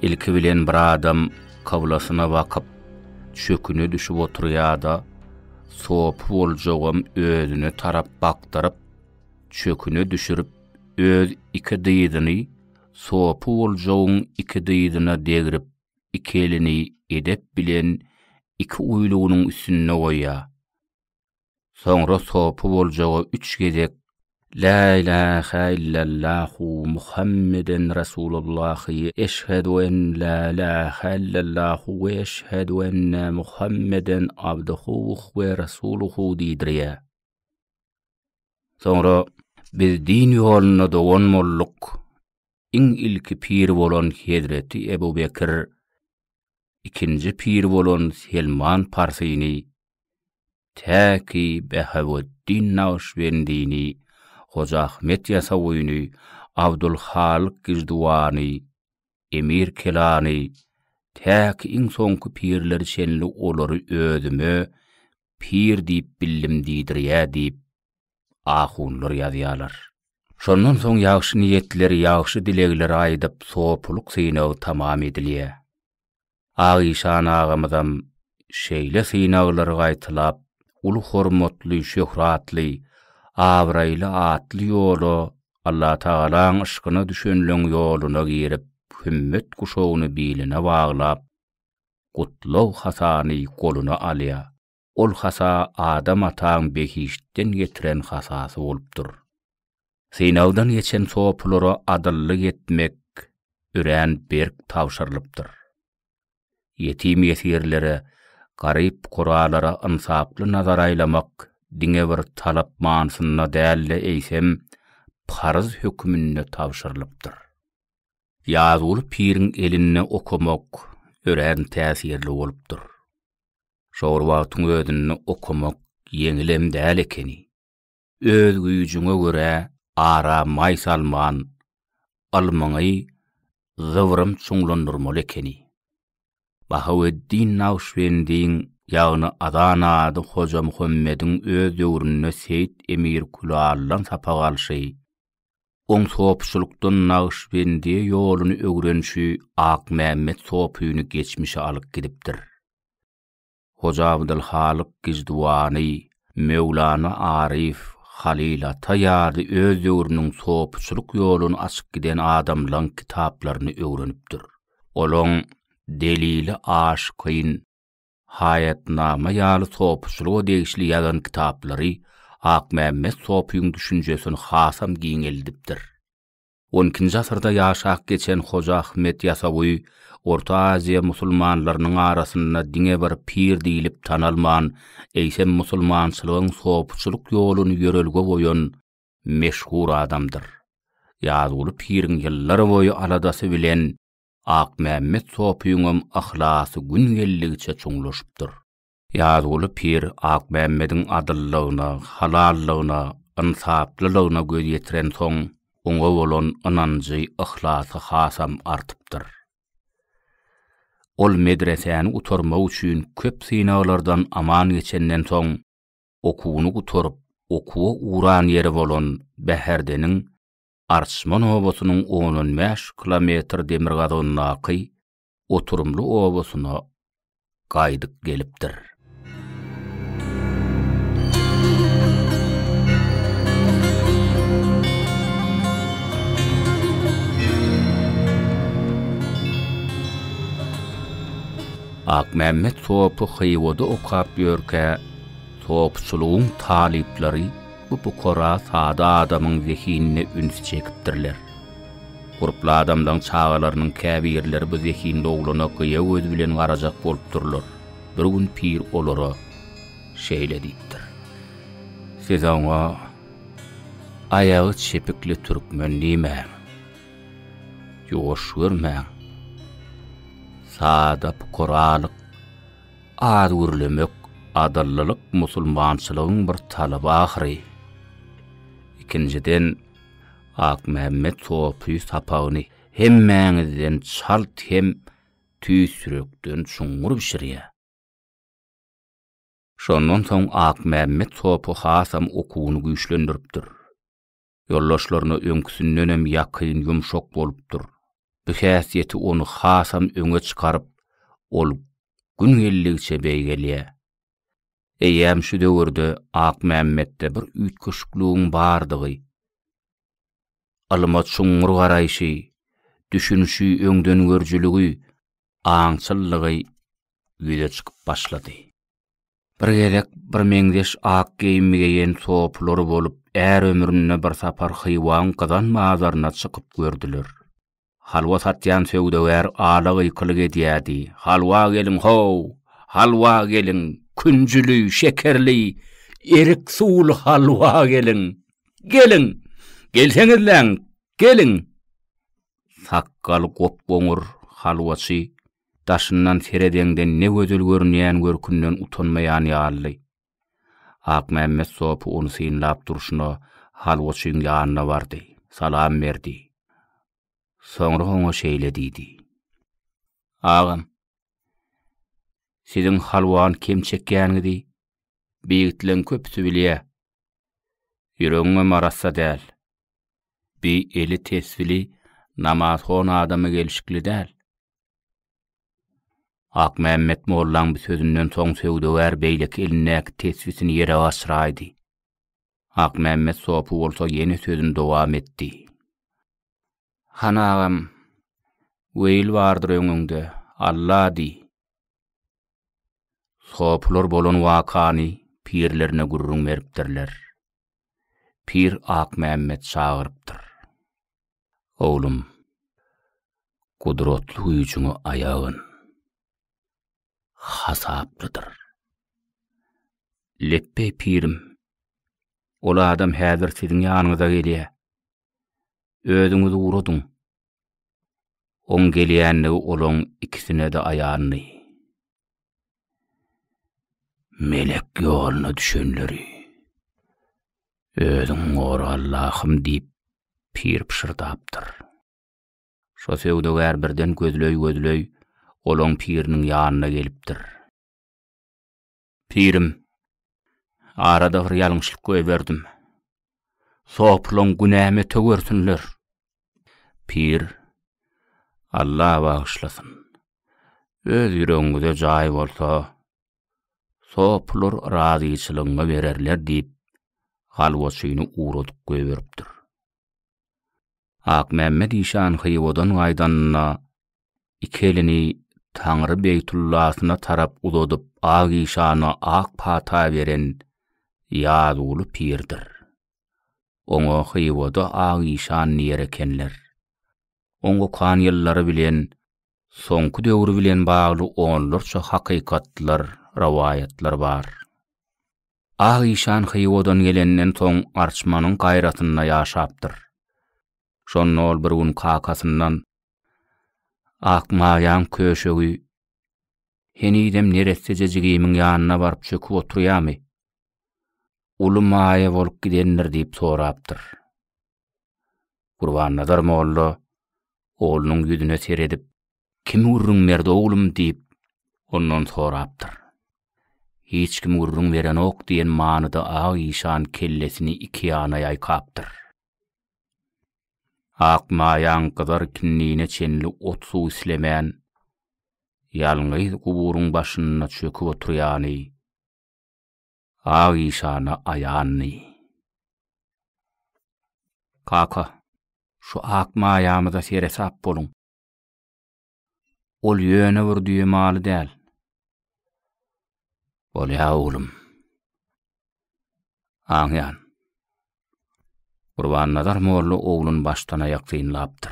Ilki bilen bir adam kawlasyna wakyp çöküne düşüp oturýar-da soğup boljagam özüne tarap bakdyryp çöküne düşürüp öz 2 dyýdyny soğup boljagyň 2 dyýdyna degirip 2 elini edep bilen 2 uýlugynyň üstüne goýýar. Sonra soğup boljagy 3 gezek La ilahe illallahu Muhammeden Resulullahi eşhedü en la ilahe illallahu ve eşhedü enne Muhammeden abduhu ve resuluhu diýdirýär. Sonra biz din ýoluna doganmolluk iň ilki pir bolan Hazreti Ebu Bekir, ikinji pir bolan Selman Parsyny, Täki Behavuddin Naqşbendini, Hoca Ahmet Yasawyny, Abdulhalik Gizdwany, Emir Kelani, täki iň soňky pirleri şenli olary özüme pir diýip bildim diýdirýär diýip ahunlar ýazýarlar. Şondan soň ýagşy niýetleri, ýagşy dilegleri aýdyp sopuluk synagy tamam edilýär. Aýşan agamyzam şeýle synaglary gaýtylap, ulu hormatly, şöhratly, abraýly atly ýolu Allah Taalaň ışkyna düşenleň ýoluna girip, hümmet kuşagyny biline baglap, gutlaw hasany goluna alýar. Ol hasa adam ataň behişden getiren hasasy bolupdyr. Synawdan geçen sopulary adyllyk etmek üren berk tawşyrylypdyr. Yetim ýetirlere, garyp guralara insaply nazar aýlamak diňe bir talap mansyna dälle eýsem farz hökmünde tawşyrylypdyr. Ýazyly pirin eline okumak ören täsirli bolupdyr. Şol wagtyň özüni okumak ýeňilem däl ekeni. Öz güýjüňe görä ara may salman, almaňy zywrym çuňlandyrmaly ekeni. Bahavuddin Naqşbendiň ýagny Adanady Hoja Muhammediň öz döwründe Seyit Emir Kulallan sapagalşy, oň sopçulukdan Naqşbendi ýoluny öwrenşi Ak Mehmet sopyny geçmişe alyp gidipdir. Hoja Abdulhalik Gizdwany, Mevlana Arif, Halil Atayady öz döwrüniň sopçuluk ýoluny açyk giden adamlaryň kitaplaryny öwrenipdir. Olaň Delili Aşkyn, Hayatnama ýaly sopçuluga degişli ýazan kitaplary Ak Mehmet sopyň düşünjesini hasam giňeldipdir. 12-nji asyrda ýaşap geçen Hoja Ahmet Yasawy, Orta Aziýa musulmanlarynyň arasynda diňe bir pir diýilip tanalman, eýsem musulmançylygyň sopçuluk ýoluny ýörelge goýan meşhur adamdyr. Ýazyly pirin ýyllar boýy aladasy bilen Ak Mehmet sopyňym ahlasy gün gelligiçe çoňlaşypdyr. Ýazyly pir Ak Mehmediň adyllygyna, halallygyna, insaplylygyna göz ýetiren soň, oňa bolan ynanjy, ihlasy hasam artypdyr. Ol medresäni utarmak üçin köp synaglardan aman geçenden soň, okuwuny guturyp, okuwa uran ýeri bolan Beherdeniň Arçman obasynyň 15 kilometr demir gazonyny oturumly obasyna gaýdyp gelipdir. Ak Mehmet sopu hyýwada okap ýörke, sopçulugyň talipleri bu kora sada adamyň zehinine üns çekipdirler. Guruply adamdan çağalarynyň käbirleri bu zehinde oglana gyýa göz bilen garajak bolupdyrlar. Bir gün pir olara şeýle diýipdir. Siz oňa ayagy çepikli türkmen diýmän. Ýoş görmän. Sada Koralyk, ad gürlemek, adallylyk musulmançylygyň bir talaby ahyry. İkinciden, Ak Mehmet sopy sapagyny hemmäňizden çalt hem tüýsürekden çuňur bişirýär. Şondan soň Ak Mehmet sopy hasam okuwuny güýçlendiripdir. Ýollaşlaryna öňküsündenem ýakyn ýumşak bolupdyr. Bu häsiýeti onu hasam öňe çykaryp, ol gün gelligiçe beýgelýär. Eýäm şu döwürde Ak Mehmetde bir üýtgeşikligiň bardygy, alyma çuňur garaýşy, düşünüşi öňden görjüligi, aňçyllygy ýüze çykyp başlady. Bir gerek bir meňdeş ak giyinmeýän sopulary bolup, är ömrüne bir sapar hyýwan kazan mazaryna çykyp gördüler. Halwa satýan söwdegär alagy ýykylyk edýärdi. Halwa gelin ho, halwa gelin, künjüli, şekerli, erik suwly halwa gelin. Gelin, gelseňizler, gelin. Sakkal gopgoňur halwaçy daşyndan seredengden ne gözel görünýän görkünden utanmaýan ýaly. Ak Mehmet sopu onu synlap duruşuna halwaçyň ýanyna bardy. Salam berdi. Soňra oňa şeýle diýdi. Agam, siziň halwan kim çekýänidi biýitlen köpsü bilýär. Ýüregiňe marassa däl. Bir eli tesvili namaz hon adamı gelişikli däl. Ak Mehmet Mollaň bir sözünden soň söwdegär beýlek elinäki tesvisini ýere başraýdy. Ak Mehmet sopu bolsa ýene sözüni dowam etdi. Hanagam, weýil bardyr öňüňde, Allah di. Sopulor bolan wakany pirlerine gurrun beripdirler. Pir Ak Mehmet çağırıpdyr. Oğlum, kudretli güýçüňi ayağın hasaplıdır. Leppe pirim, ola adam häzir siziň ýanyňyza gelýär. Özüňizi uradın. On gelýänligi olaň ikisine de ayağını. Melek ýoluna düşenleri. Özüň gora Allahym diýip pir pişirdapdyr. Şo söwdegär birden gözlöy olaň piriniň ýanyna gelipdir. Pirim, arada bir ýalňyşlyk göýberdim. Sopulaň günäme tögersinler. Pir, Allah bağışlasın. Öz ýüregiňizde jaý bolsa, sopular razyçylygyňa bererler diýip halwaçyny uradyp göýberipdir. Ak Mehmet işan hyýodan gaýdanna iki elini Taňry Beytullahyna tarap uzadyp ak işana ak pata beren ýaduly pirdir. Oňa hyýoda ak işan ýerekenler. Oňa kan ýyllary bilen, soňky döwri bilen bagly onlarça hakykatlar, rawayatlar bar. Ak işan hyýodan gelenden soň arçmanyň gaýratyna ýaşapdyr. Şonol bir gün kakasyndan ak maýan köşegi henidem neretse jigimiň ýanyna baryp çöküp oturýarmy? Uly maýa bolup gidenler diýip sorapdyr. Gurbannazar molla oğlunyň ýüzüne seredip, "Kim urrun berdi oğlum?" diýip ondan sorapdyr. "Hiç kim urrun beren ok" diýen manyda ak işan kellesini iki ýana ýaýkapdyr. Ak maýan gyzar kinniğine çenli ot suw islemän, ýalňyz guburyň başyna çöküp oturýany, ak işana aýanny. "Kaka, şu ak maýamyza seresap bolun. Ol ýöne bir düýmaly däl." "Bolýa oğlum." Aňyan. Gurbannazar molla oğlun baştan ayak synlapdyr.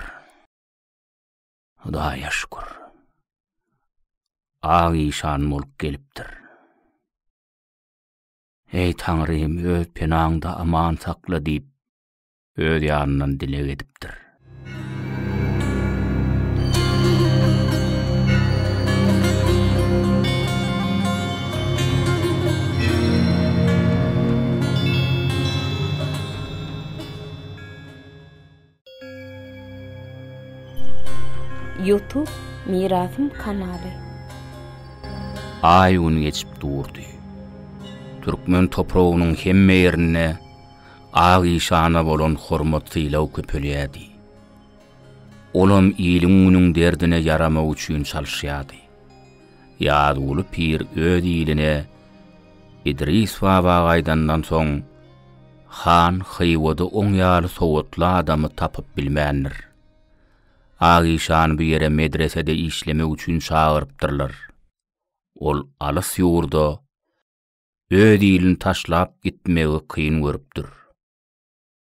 "Hudaýa şükür. Ak işan bolup gelipdir. Ey Taňrym, öz penaňda aman sakla" diýip öz ýanyndan dilek edipdir. YouTube Mirasym kanaly. Ay gün geçip durdy. Türkmen topragynyň hemme ýerine ak işana bolan hormatlyla köpelýärdi. Olam ýylyň derdine ýarama üçin çalyşýardy. Ýaduly pir öz ýylyne İdris baba gaýdandan soň han hyýwada oň ýaly sowatly adamy tapyp bilmändir. Ak işan bir ýere medresede işleme üçin çağırıpdyrlar. Ol alys ýurda öz ýylyn taşlap gitmegi kyn görüpdir.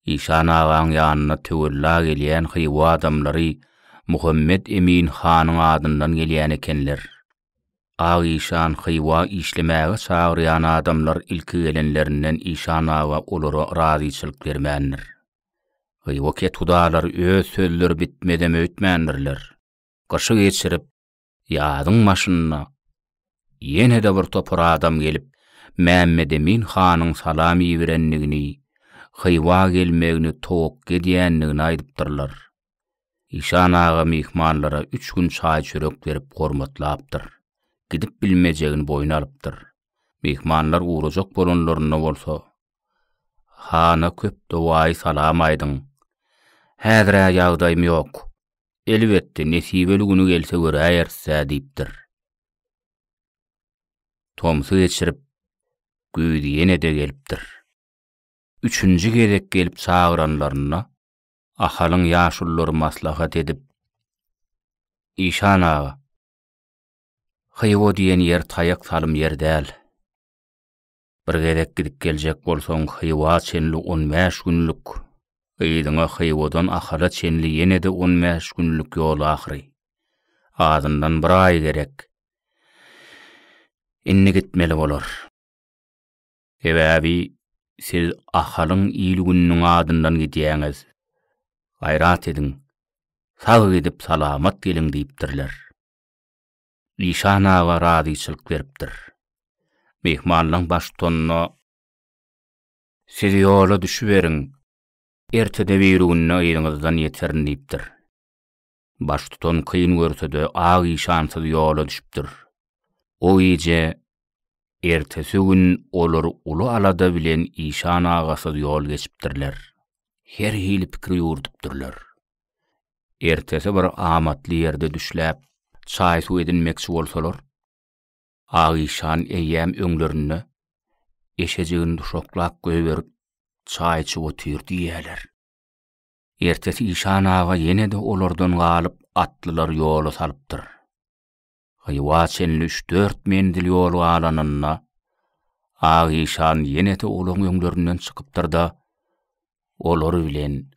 İşan agaň ýanyna töwella gelýän hyýwa adamlary Muhammed Emin hanyň adyndan gelýän ekenler. Ak işan hyýwa işlemäge çagyrýan adamlar ilki gelenlerinden işan aga olara razyçylyk bermändir. Hyýwa ketudalar öz sözleri bitmeden öýtmändirler. Gaşy geçirip ýadyň maşynyna ýene-de bir topar adam gelip Mehmed Emin hanyň salam iýerenligini, hywa gelmegini tok gedýänligini aýdypdyrlar. İşan ağa mihmanlara 3 gün çay çörek berip hormatlapdyr. Gidip bilmejegini boyuna alypdyr. Mihmanlar uğrajak bolanlaryna bolsa, hana köp doway salam aýdyň. Häzir ýagdaýym ýok. Elbetde nesibeli günü gelse göräýärse diýipdir. Tomsy geçirip güýdi ýene de gelipdir. 3-nji gezek gelip çağıranlaryna ahalyň ýaşullary maslahat edip, İşan ağa, hyýwa diýen ýer taýak salym ýer däl. Bir gezek gidip geljek bolsaň hyýwa çenli 15 günlük, ýydyňa hyýwadan ahala çenli ýene de 15 günlük ýol ahyry. Azyndan bir ay gerek. Inni gitmeli bolar. Ebabi, siz ahalyň iýliginiň adyndan gidýäňiz. Gayrat edin. Sag edip salamat gelin diýipdirler. İşan ağa razyçylyk beripdir. Mehmanlaryň baştonuna siz ýola düşüberiň. Ertede bir günne ýyňyzdan ýeterin diýipdir. Baş tutan kıyın görse-de ağa işansız ýola düşüpdir. O iyice ertesi gün olur ulu alada bilen İşan ağasız yol geçipdirler. Her hili pikir ýurdypdyrlar. Ertesi bir amatly ýerde düşläp, çaý su edinmekçi bolsalar, ağa İşan eýýäm öňlerini eşejigini duşoklap göýberip çaý içip otyrdy ýerler. Ertesi İşan ağa ýene de olardan galyp atlylar ýola salypdyr. Hyýwa çenli 3-4 mendil ýol alanyna ağa İşan ýene de olaň öňlerinden çykypdyr da olary bilen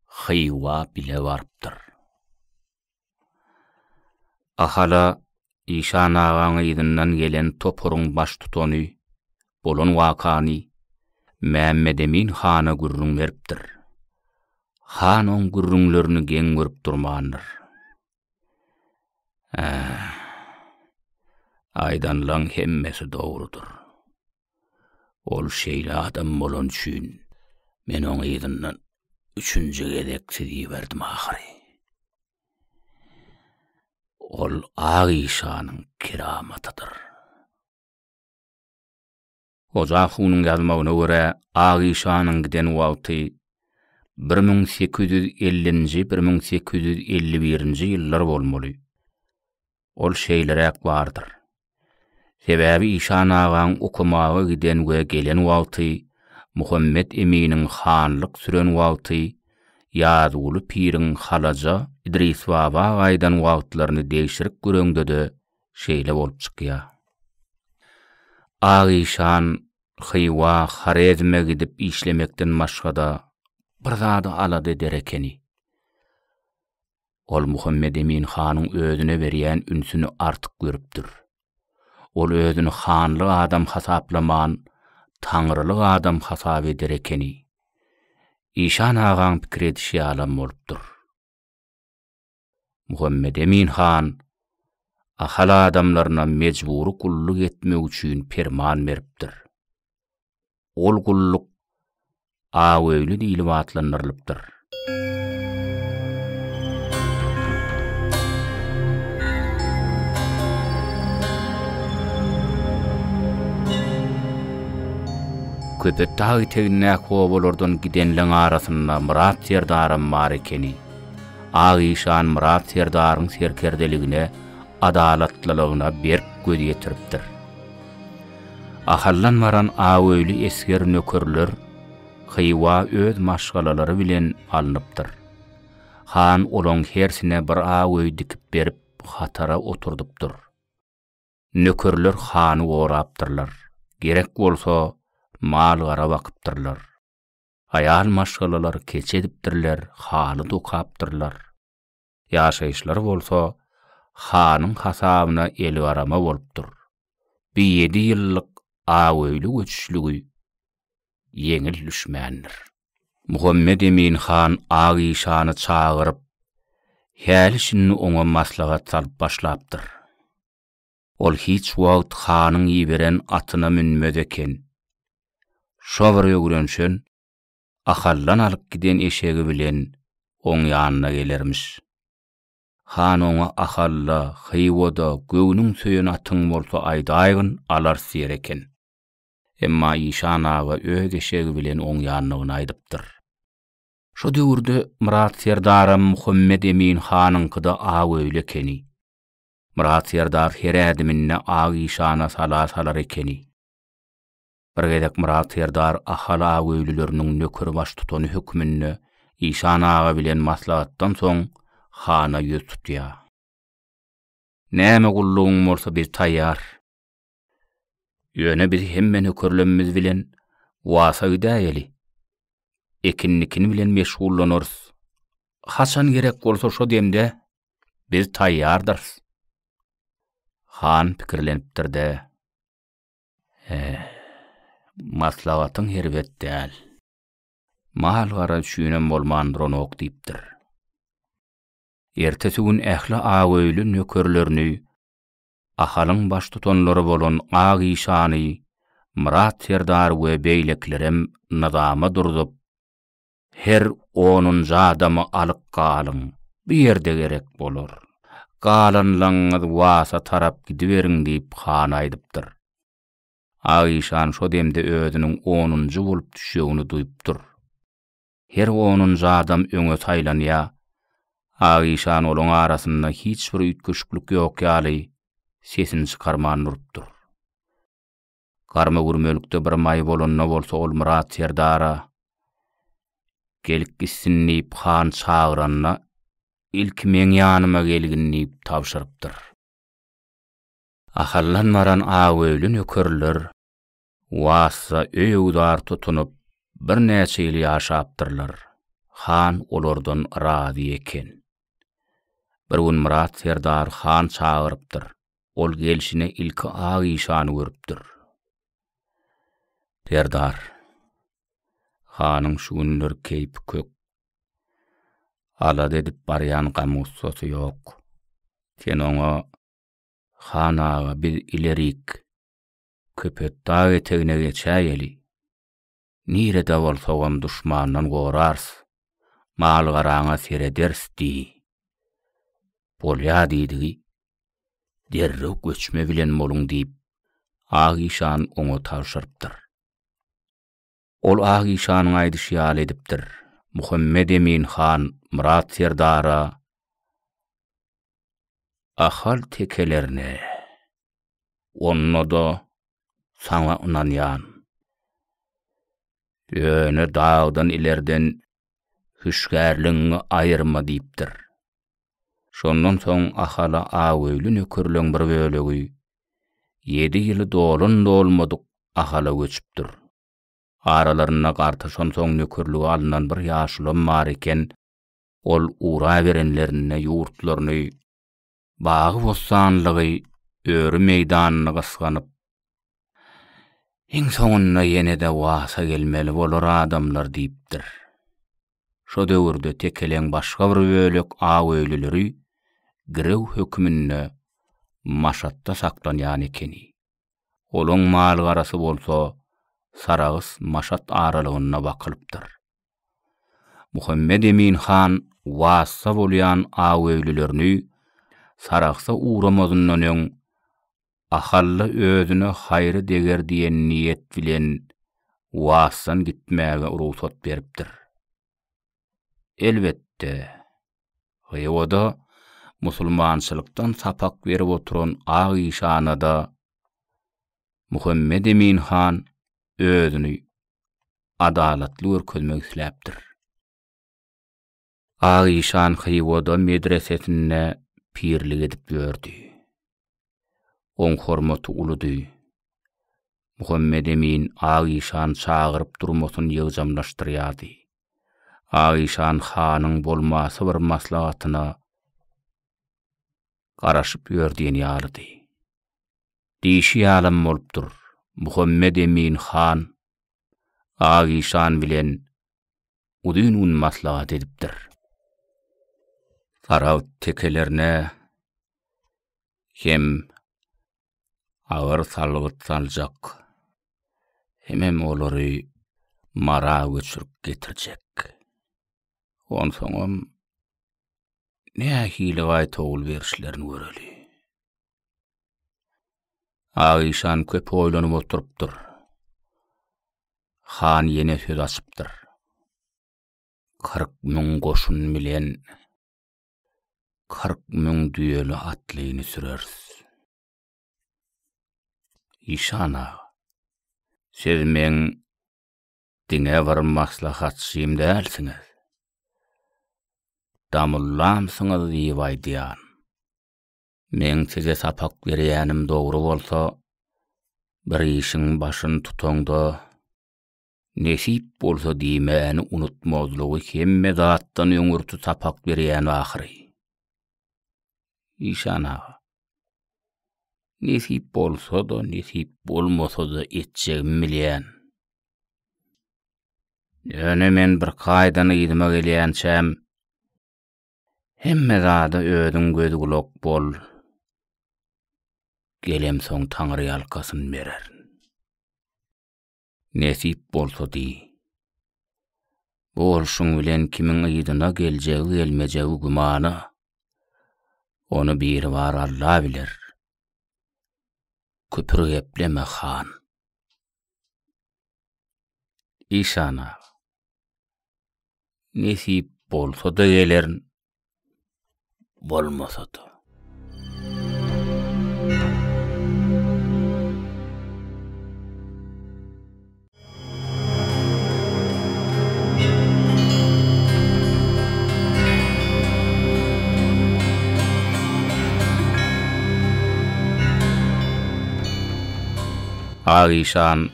hyýwa bile barıpdyr. Ahala İşan ağaň ýygynyň gelen topuryň baş tutany bolan wakany Mehmed Emin hana gürrüň beripdir. Han on gürrüňlerini geň görüp durmandyr. Aýdanlaň hemmesi dogrudur. Ol şeýle adam bolan üçin men oň ýygynyň 3-nji gezek diýberdim ahyry. Ol ağa İşanyň kiramatydyr. Ozaq unyň ýazmagyna görä ağa İşanyň giden wagty 1850-1851-nji ýyllar bolmaly. Ol şeýlerek bardyr. Sebäbi İşan ağaň okumagy giden we gelen wagty Muhammed Eminiň hanlyk süren wagty ýazyly piriň halaja İdris Baba gaýdan wagtlaryny değişirip göreňde de şeýle bolup çykýar. Ağa İşan hyýwa Harezme gidip işlemekden başga bir zady alady ederekeni. Ol Muhammed Emin hanyň özüne berýän ünsüni artyk görüpdir. Ol özüni hanly adam hasaplaman, taňrylyk adam hasap ederekeni. İşan ağaň pikir edişi alam bolupdyr. Muhammed Emin han ahal adamlaryna mejburi kulluk etmek üçin ferman beripdir. Ol kulluk awöýli diýilip atlandyrylypdyr. Köpet dağı teginne kowalardan gidenleň arasynda Murat Serdarym bar ekeni. Ağa İşan Murat Serdaryň serkerdeligine, adalatlylygyna berk göz ýetiripdir. Ahallanmaran awöýli esker nökörler hyýwa öz maşgalalary bilen alnypdyr. Han olaň hersine bir awöý dikip berip hatara oturdypdyr. Nökörler hany gorapdyrlar. Gerek bolsa mal gara bakypdyrlar. Ayal maşgalalary keçedipdirler, haly dokapdyrlar. Ýaşaýyşlar bolsa hanyň hasabyna elgarama bolupdyr. 7 ýyllyk awöýli göçüşlügi yeňil düşmändir. Muhammed Emin han ağa İşany çağıryp, häl işini oňa maslahat salyp başlapdyr. Ol hiç wagt hanyň ýiberen atyna minmez eken. Şowar ýögürenşen ahallan alyp giden eşegi bilen oň ýanyna gelermiş. Han oňa ahalla, hyýwada, göwnüň söýen atyň bolsa aýdaýgyn alar siýer eken. Emma Ýşan aga öz eşegi bilen oň ýanyna aýdypdyr. Şo döwürde Murat Serdaram Muhammed Emin hanyňkyda aýwy ekeni. Murat Serdar her ädiminne Ýşana salar ekeni. Bir gedek Murat Serdar ahal aýwylylarynyň nökeri baş tutany hükmünni Ýşan aga bilen maslahatdan soň hana ýüz tutýar. Näme gullugyň bolsa biz taýýar. Ýöne biz hemme nökerlerimiz bilen wasa üdäýeli. Ekinlikini bilen meşgullanyrys. Haçan gerek bolsa şo demde biz taýýardyrys. Han pikirlenipdir-de. Maslahatyň herbet däl. Mal gara şünem bolmandyr onu ok diýipdir. Ertesi gün ähli aýwyly nökerlerini ahalyň baş tutanlary bolan Ýşany, Murat Serdar we beýleklerem nizama durdup, her 10-njy adamy alyp galyň, bir ýerde gerek bolar. Galanlaňyz wasa tarap gidiberiň diýip han aýdypdyr. Ýşan şo demde özüniň 10-njy bolup düşýägini duýupdyr. Her 10-njy adam öňe taýlanýar. Ýşan olaň arasynda hiç bir üýtgeşiklik ýok ýaly sesini çykarman durupdyr. Garma gürmelükde bir may bolanda bolsa ol Murat Serdara gelip gitsin diýip han çagyranna ilk men ýanyma gelgin diýip tapşyrypdyr. Ahallanmaran aýwyly nökerler wasa öýüdar tutunup bir näçe ýyl ýaşapdyrlar. Han olardan razy eken. Bir gün Murat Serdar han çagyrypdyr. Ol gelşine ilki Ýşany görüpdir. Serdar, hanyň şu günler keýpi kök. Alad edip barýan gamussosy ýok. Sen oňa hanaga bir ilerik köpet dağ etegine geçäýeli. Nirede bolsagam duşmandan gorars. Mal garaňa serederis diýi. Bolýa diýdi. Derrew göçme bilen boluň diýip Ýşan oňa tapşyrypdyr. Ol Ýşanyň aýdyşy ýaly edipdir. Muhammed Emin han Murat Serdara ahal tekelerine onno da saňa ynanýan. Ýöne dağdan ilerden hüşgärliňi aýyrma diýipdir. Şondan soň ahala aýwyly nökerleň bir bölegi 7 ýyly dolmadyk ahala göçüpdir. Aralaryna gartaşan soň nökerligi alynan bir ýaşulam bar eken, ol ura berenlerine ýurtlaryny bagy bossanlygy öýrü meýdanyna gysganyp iň soňunda ýene-de wasa gelmeli bolar adamlar diýipdir. Şo döwürde tekeleň başga bir bölek aýwylyleri girew hökmünde maşatda saklanýan ekeni. Olaň mal garasy bolsa saragys maşat aralygyna bakylypdyr. Muhammed Emin han wasa bolýan aýwylylerini saragsa uğramazyndan öň ahalla özüne haýry deger diýen niýet bilen wasan gitmäge ruhsat beripdir. Elbette, hyýwada musulmançylykdan sapak berip oturan Ýşana da Muhammed Emin han özüni adalatly görkezmek isläpdir. Ýşan hyýwada medresesine pirlik edip gördü. Oň hormaty uludy. Muhammed Emin Ýşan çagyryp durmasyn ýygjamlaşdyrýardy. Ýşan hanyň bolmasy bir maslahatyna garaşyp ýördiýeni ýalydy. Diýişi ýalym bolupdyr. Muhammed Emin han Ýşan bilen udyn maslahat edipdir. Faraw tekelerine hem ağır salgyt saljak. Hemem olary mara göçürüp getirjek. Onsoňam nähili gaýtawul berişlerini göreli. Aýşan köp oýlanyp oturypdyr. Han ýene söz açypdyr. 40.000 goşun bilen 40.000 düýeli atlyny sürersiz. Işana, siz men diňe bir maslahatçym dälsiňiz. Damullamsyňyz diýip aýdýan. Men size sapak berýänim dogry bolsa, bir işiň başyny tutanda, nesip bolsa diýmäni unutmazlygy hemme zatdan öňürtü sapak berýän ahyry. Işana, nesip bolsa da, nesip bolmasa da etjegim bilýän. Ýöne men bir kaýdany ýydyma gelýänçäm, hemme zada ödüň gözü gulak bol, gelem soň Taňry ýalkasyn berer. Nesip bolsa diý. Bu olşuň bilen kimiň ýydyna geljegi gelmejegi gumana, onu bir var Allah bilir. Köpür gepleme han. Işana, nesip bolsa da gelerin, bolmasa da. Aýşan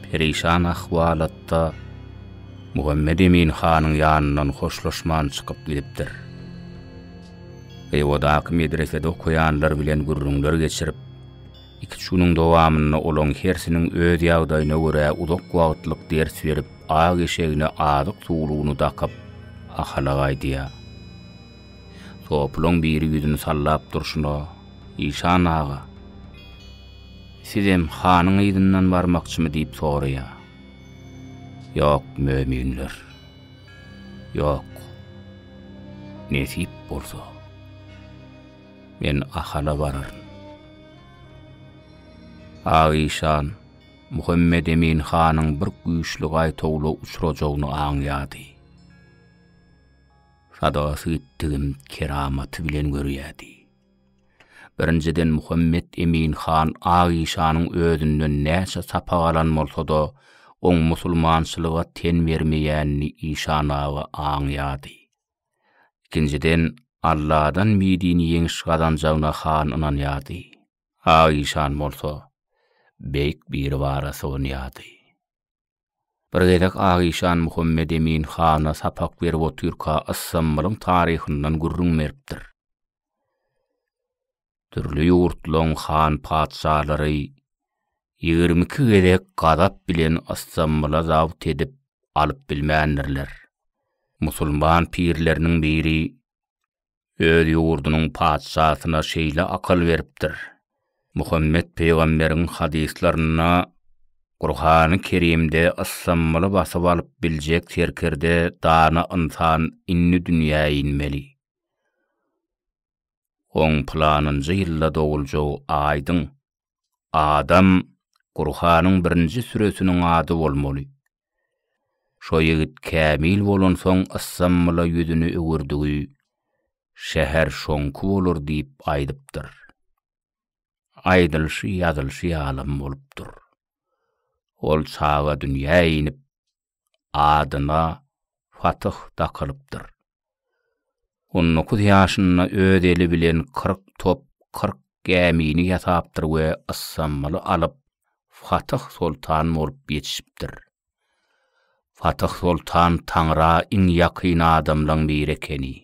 perişan ahwalatda Muhammed Emin hanyň ýanyndan hoşlaşman çykyp gidipdir. Eýwadaky medresede okuyanlar bilen gurrunlar geçirip, iki şunuň dowamyny olaň hersiniň öz ýagdaýyna görä uzak wagtlyk ders berip, aýag eşegine azyk suwlugyny takyp ahalagaýdya. Sopluň biri ýüzüni sallap durşuna, Işan ağa, sizem hanyň ýydyndan barmakçymy diýip soraýar. Ýok möminler. Ýok. Nesip bolsa. Men ahala bararyn. Aýşan Muhammed Emin hanyň bir güýçli gaýtawly uçurajagyny aňýady. Sadasy gitdigim keramaty bilen görýärdi. Birinciden Muhammed Emin han Aýşanyň özünden näçe sapak alan bolsa da, oň musulmançylyga ten bermeýänini Işan ağa aňýady. İkinciden Allah'dan midini ýeňiş gazanjagyna han inanýady. Aýşan bolsa beýik bir warasy onyýady. Bir gezek Aýşan Muhammed Emin hana sapak berip oturka Assamblyň taryhyndan gurrun beripdir. Türlü ýurtlaryň han padşalary 22 gezek gadap bilen Assamblyga zawt edip alyp bilmändirler. Musulman pirleriniň biri öz ýurdunyň padşasyna şeýle akal beripdir. Muhammed peýgamberiň hadislerine Kur'an-ı Kerimde Assambly basyp alyp biljek serkerde dana insan inni dünýäge inmeli. Oň planynjy ýylda doguljagy aýdyň Adam Kur'anyň birinji süresiniň ady bolmaly. Şo ýigit kämil bolan soň Assambly ýüzüni öwürdigi şäher şonku bolar diýip aýdypdyr. Aýdylşy ýazylşy alam bolupdyr. Ol çağa dünýäge inip adyna Fatih takalypdyr. 19 ýaşynda öz eli bilen 40 top 40 gemini ýatapdyr we Assambly alyp Fatih Sultan bolup ýetişipdir. Fatih Sultan Taňra iň ýakyn adamlaryň biri ekeni.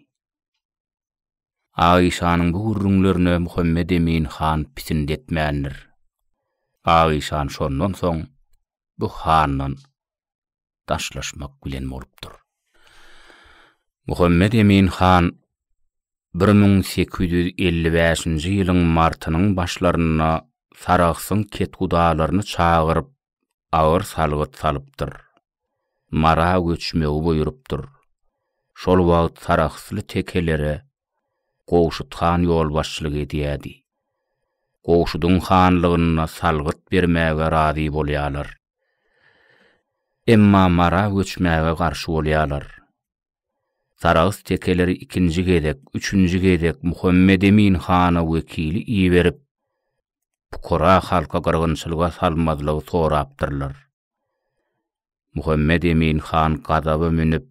Aýşanyň bu gurrunlaryny Muhammed Emin han pisindetmändir. Aýşan şondan soň bu handan taşlaşmak bilen bolupdyr. Muhammed Emin han 1855-nji ýylyň martynyň başlaryna Saraksın ketgudalarını çağırıp ağır salgıt salıptır. Mara göçmegi buyurupdur. Şol wagt saraksly tekelere Goşut han yol başçylyk edýärdi. Goşudyň hanlygyna salgyt bermäge razy bolýarlar. Emma mara göçmäge garşy bolýarlar. Sarags tekeleri ikinji gezek, üçünji gezek Muhammed Emin hana wekili iyi berip pukora halka gargynçylyga salmazlygy sorapdyrlar. Muhammed Emin han gadaba minip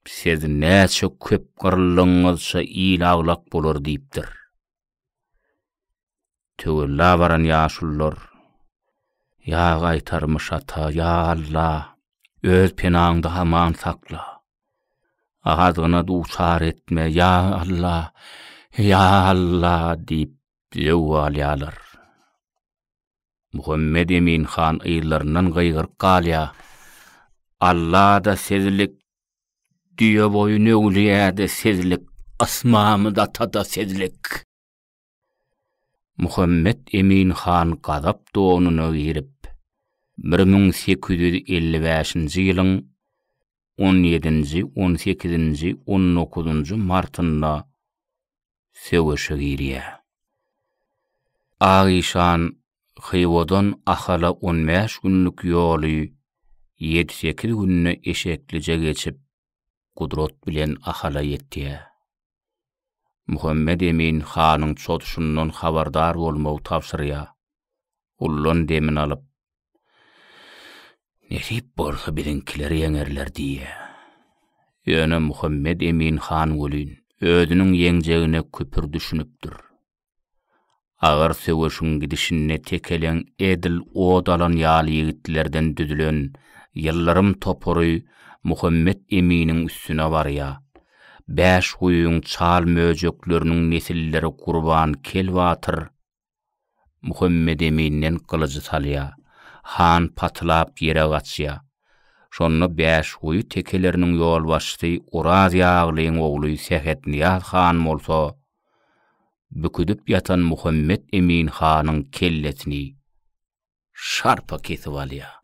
siz näçe köp gyrlygyňyzça ýyl aglak bolar diýipdir. Töwella baran ýaşullar. Ya gaýtarmyş ata, ya Allah, öz penaňda haman sakla. Ağzına duçar etme, ya Allah, ya Allah diýip ýewalýarlar. Muhammed Emin han ýyllaryndan gaýgyryp galýa. Allah da sezlik, diýe boyun öwliýäde sezlik, asmamyda tada sezlik. Muhammed Emin han gazap donuny girip 1855-nji ýylyň 17-nji, 18-nji, 19-njy martynda söwüşe girýär. Aýşan Hywodan ahala 15 günlük ýoly 7-8 günne eşeklice geçip Gudrot bilen ahala ýetdi. Muhammed Emin hanyň çotuşundan habardar bolmagy tapşyrýar. Ullun demin alyp nerip bolsa birinkileri yeňerler diýe. Ýöne Muhammed Emin han welin özüniň ýeňjegine küpür düşünüpdir. Agar söwüşüň gidişine tekelen edil odalan ýaly ýigitlerden düzülen ýyllarym topory Muhammed Eminiň üstüne barýa. 5 huyuň çal möjekleriniň nesilleri kurban kelwatyr. Muhammed Emin'den kılıcı salya, han patlap yere gaçya. Şonu 5 huyu tekeleriniň ýol başçy Uraz ýaglyň ogly Sehetniyaz han bolsa, büküdüp yatan Muhammed Emin hanyň kellesini şarpa kesip alýar.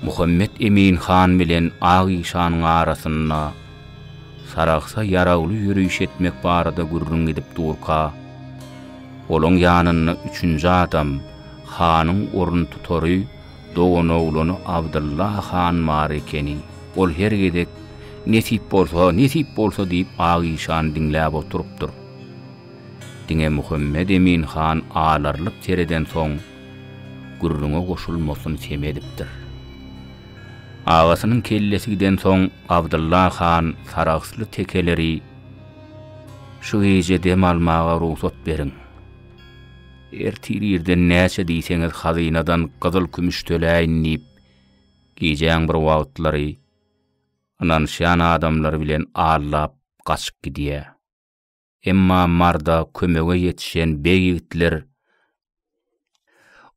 Muhammed Emin han bilen Aýşanyň arasynda saraksa yaragly ýürüýüş etmek barada gürrüň edip durka. Olaň ýanyna 3-nji adam hanyň orun tutary Doğan oğlunu Abdullah han marekeni. Ol her gedek nesip bolsa diýip Aýşan dinläp oturupdyr. Diňe Muhammed Emin han alarlyp tereden soň gürrüňe goşulmasyn semedipdir. Ağasynyň kellesinden soň Abdullah han saraksly tekeleri şu gece dem almaga ruhsat berin. Ertirýerden näçe diýseňiz hazynadan gyzyl kümüş töläýin diýip gijäň bir wagtlary anan şan adamlar bilen allap gaçyp gidýär. Emma marda kömege ýetişen beýigitler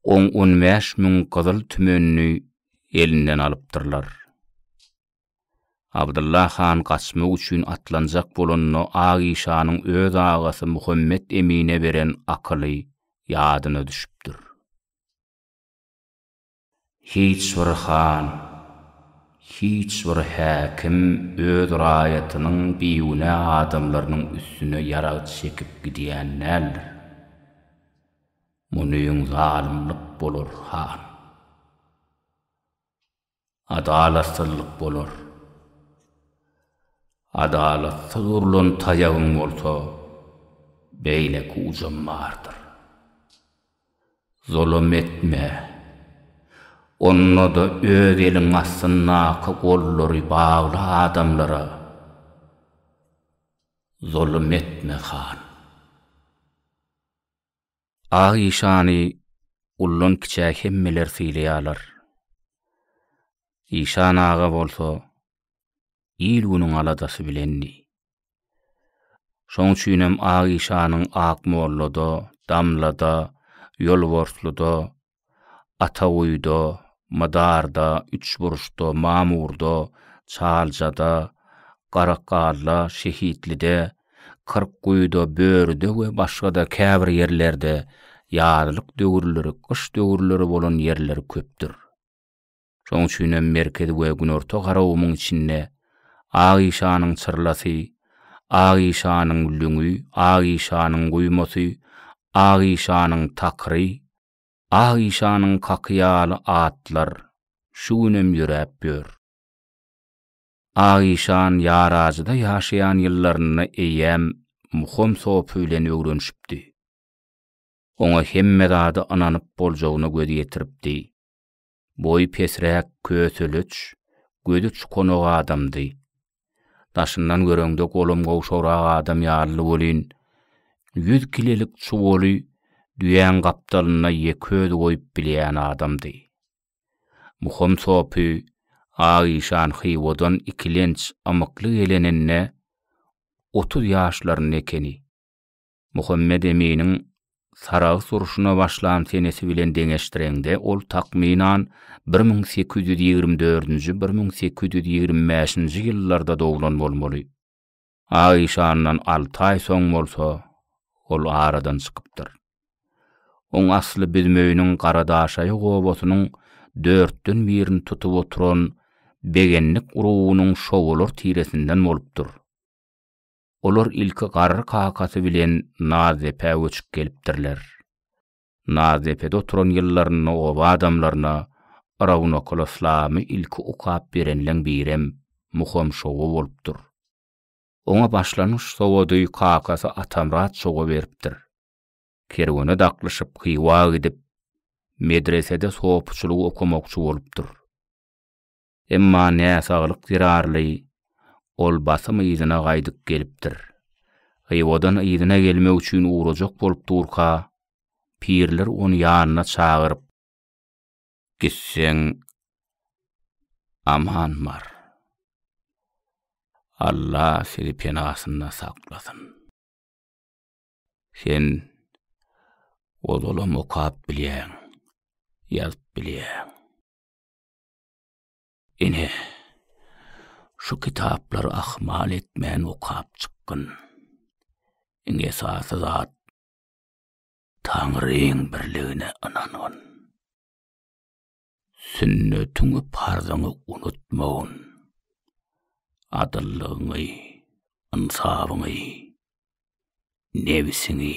10-15 min gyzyl tümenini elinden alıpdırlar. Abdullah han gaçmak üçin atlanjak bolanyny Aýşanyň öz agasy Muhammed Emine beren akyly ýadyna düşüpdir. Hiç bir han, hiç bir häkim öz raýatynyň biýune adamlarynyň üstüne ýarag çekip gidýän näler? Munyň zalimlik bolar han. Adalatsızlyk bolar. Adalatsız urulan taýagyň bolsa, beýle kujammardyr. Zulüm etme. Onda da öz eliň astyna gollary bagly adamlara zulüm etme han. Aýşany ullun kiçäk hemmeler fiýleýärler. İşan ağa bolsa, ýyl-günüň aladasy bilendi. Şoň üçinem Aýşanyň Akmollada, Damlada, Ýolborsluda, Ataýda, Madarda, Üçburuşda, Mamurda, Çaljada, Qarakalla, Şehitlide, Kırkguyda, Böürde we başga-da käbir yerlerde ýalylyk döwürleri, gyş döwürleri bolan yerler köpdür. Şoň üçin merkez we günorta garawymyň içinde Aýşanyň çyrlasy, Aýşanyň lüňi, Aýşanyň guýmasy, Aýşanyň takry, Aýşanyň kakyaly atlar şu günem ýürep bör. Aýşan ýarazyda ýaşaýan ýyllaryny eýem muhim sop bilen öwrenşipdi. Oňa hemme zady ananyp boljagyna göz ýetiripdi. Boy pesräk, kösülüç, gözi çukonok adamdy. Daşyndan göreňde golum gowşorak adam ýarly bolyn, 100 kilelik çuwaly düýän gapdalyna ýeköz goýup bilýän adamdy. Muhim sopy Aýşan hywodan ikilenç amykly gelenenne 30 ýaşlaryny ekeni. Muhammed Eminiň Saragy suruşuna başlan senesi bilen deňeşdireňde ol takminan 1824-nji 1825-nji ýyllarda doglan bolmaly. Aýşanyň 6 aý soň bolsa ol aradan çykypdyr. Oň asly bilmeýiniň Garadaşaý gowasynyň 4-den birini tutup oturan begenlik uruwynyň şogular tiresinden bolupdyr. Olar ilki garry kakasy bilen Nazepe göçüp gelipdirler. Nazepe'de oturan ýyllaryny oba adamlaryna Rawnokul Islamy ilki ukap berenleň birem muhim şogu bolupdyr. Oňa başlanyş sowady kakasy Atamrat şogu beripdir. Kerwene daklyşyp hywa gidip medresede sowapçylyk okumakçy bolupdyr. Emma näsagylyk dirarly ol basym ýyzyna gaýdyp gelipdir. Hywadan ýyzyna gelmek üçin uğrajak bolup durka, pirler onu ýanyna çagyryp, "Gitseň aman mar. Allah seni penasyna saklasyn. Sen odolam okap bilýän, ýazyp bilýän. Ine şu kitaplary ahmal etmän okap çykgyn. Iňe esasy zat Taňryň birligine inanýan. Sünnetiňi parzyňy unutmagyň. Adyllygyňy, insabyňy, nebisiňi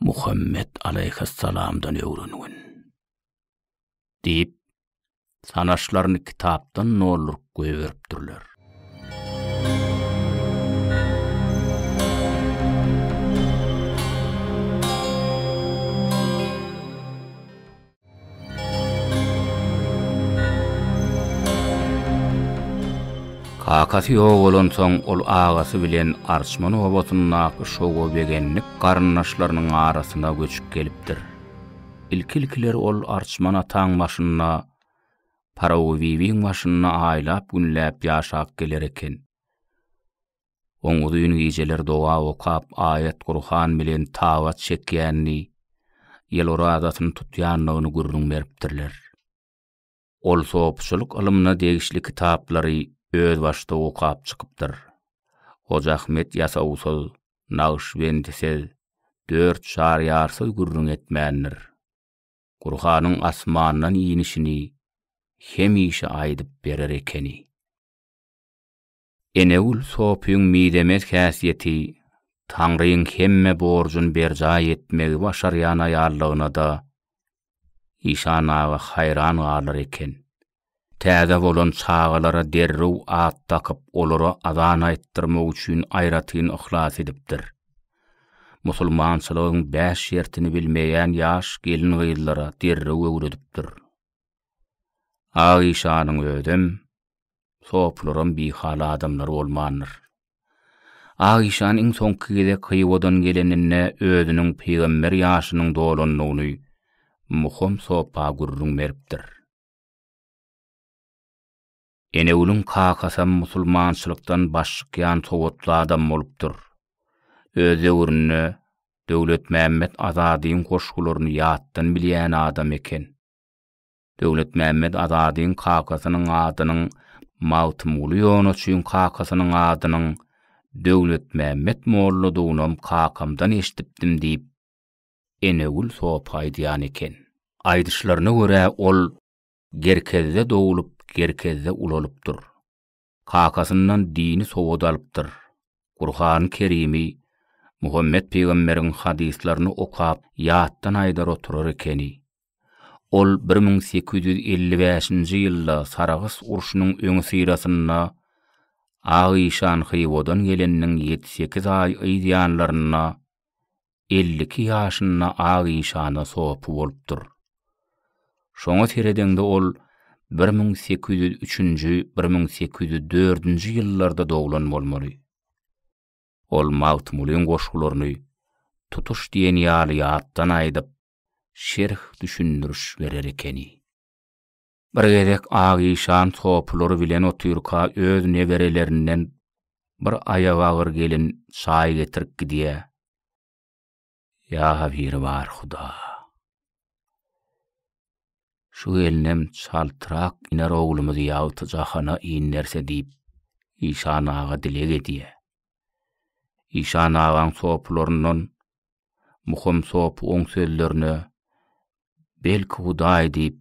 Muhammed aleyhissalamdan öwrenigin." diýip sanaşlaryny kitapdan nolur goýberipdirler. Kakasy ýok bolan soň ol agasy bilen Arçman obasynyň şogu begenlik garyndaşlarynyň arasyna göçüp gelipdir. İlkiler ol Arçman ataň başyna, Parawibiň başyna aýlap günläp ýaşap geler eken. Oňudyň gijeler doga okap ayet Qur'an bilen tawat çekýänni, ýelora adatyny tutýanlygyny görüň beripdirler. Ol sowapçylyk ilmine degişli kitaplary öz başda okap çykypdyr. Hoca Ahmet Ýasawsy, Naqşbendisi 4 şariýarsy görüň etmändir. Qur'anyň asmandan ýinişini hemişe aýdyp berer ekeni. Enewul sopyň midemet häsiýeti, Taňryň hemme borjun berja etmegi başarýan aýallygyna da işanaga hayran galar eken. Täze bolan çağalara derrew at takyp olara azan aýtdyrmak üçin aýratyn ihlas edipdir. Musulmançylygyň 5 şertini bilmeýän ýaş gelin gyýyllara derrew öwredipdir. Aýşanyň ödüm soplarym bihal adamlar bolmandyr. Aýşan iň soňky gede kyýwadan gelenine özüniň peýgamber ýaşynyň dolanlygyny muhim sopa gurrun beripdir. Enewlüň kakasam musulmançylykdan başykyan sowatly adam bolupdyr. Öz öwrüne Döwlet Mämmed Azadyň koşgularyny ýatdan bilýän adam eken. Döwlet Mehmet Azadyň kakasynyň adynyň Mawtymly ýonaçyň kakasynyň adynyň Döwlet Mehmet molla downam kakamdan eşdipdim diýip enegül sopaýdyan eken. Aýdyşlaryna görä ol gerkezde dowulup gerkezde ulalypdyr. Kakasyndan dini sowad alypdyr. Kur'an-ı Kerimi Muhammed Peygamberiň hadislaryny okap ýatdan aýdar oturar ekeni. Ol 1855-nji ýylda Saragys urşunyň öňü syrasynda Aýşan Hywodan gelenniň 7-8 aý ýanlaryna 52 ýaşynda Aýşana sowap bolupdyr. Şoňa teredende ol 1803-nji 1804-nji ýyllarda dowlan bolmaly. Ol Mawtymlyň goşgularyny tutuş diýen ýaly ýatdan aýdyp şerh düşündürüş berer ekeni. Bir gezek Aýşan sopulary bilen otyrka öz neberelerinden bir aýag agyr gelin çaý getirip gidýär. Ya bir var Huda. Şu elnem çaltyrak iner oglumyzy ýaýty jahana innerse diýip Ýşan aga dile gedýär. Ýşan agaň sopularynyň muhim sop oň sözlerini belki Hudaý diýip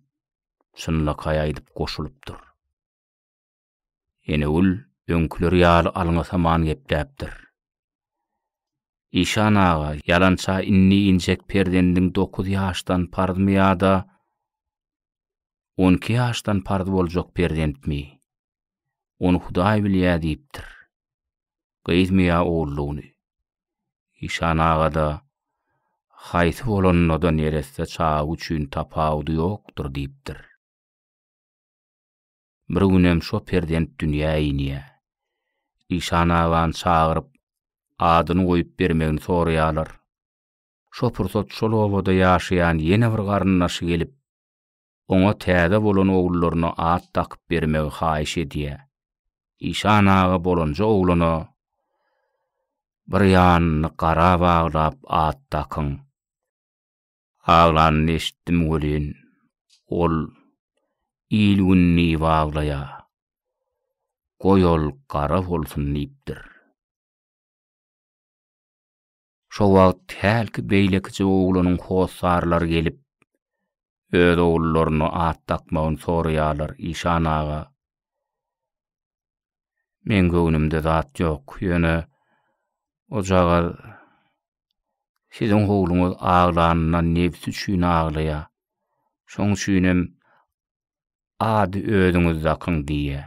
çynlakay aýdyp goşulypdyr. Ene ul öňküleri ýaly alyňa saman gepdäpdir. Ýşan aga ýalança inni injek perdendiň 9 ýaşdan pardymy ýa-da 12 ýaşdan pardy boljak perdentmi? Onu Hudaý bilýär diýipdir. Gyýdmy ýa oğullugyny. Ýşan aga da haýsy bolanyna neresse çağı üçin tapawdy ýokdur diýipdir. Bir günem şo perdent dünýä ýynýär. Ýşan agaň çağıryp adyny goýup bermegini soraýarlar. Şo pursat şol obada ýaşaýan ýene bir garyndaşy gelip oňa täze bolan ogullaryna at takyp bermegi haýyş edýär. Ýşan aga bolanja ogluna bir ýanyny gara baglap at takyň. Ağlan eşitdim welin, ol ilgunni baglaýa. Goýol gara bolsun diýipdir. Şo wagt helki beýlekçi oglanyň hosarlary gelip öz ogullaryna at takmagyny soraýarlar. Ýşan aga men göwnümde zat ýok, ýöne ojaga siziň oğluňyz ağlanyndan nefsi üçin ağlaýar. Şoň üçinem ady özüňiz zakyň diýär.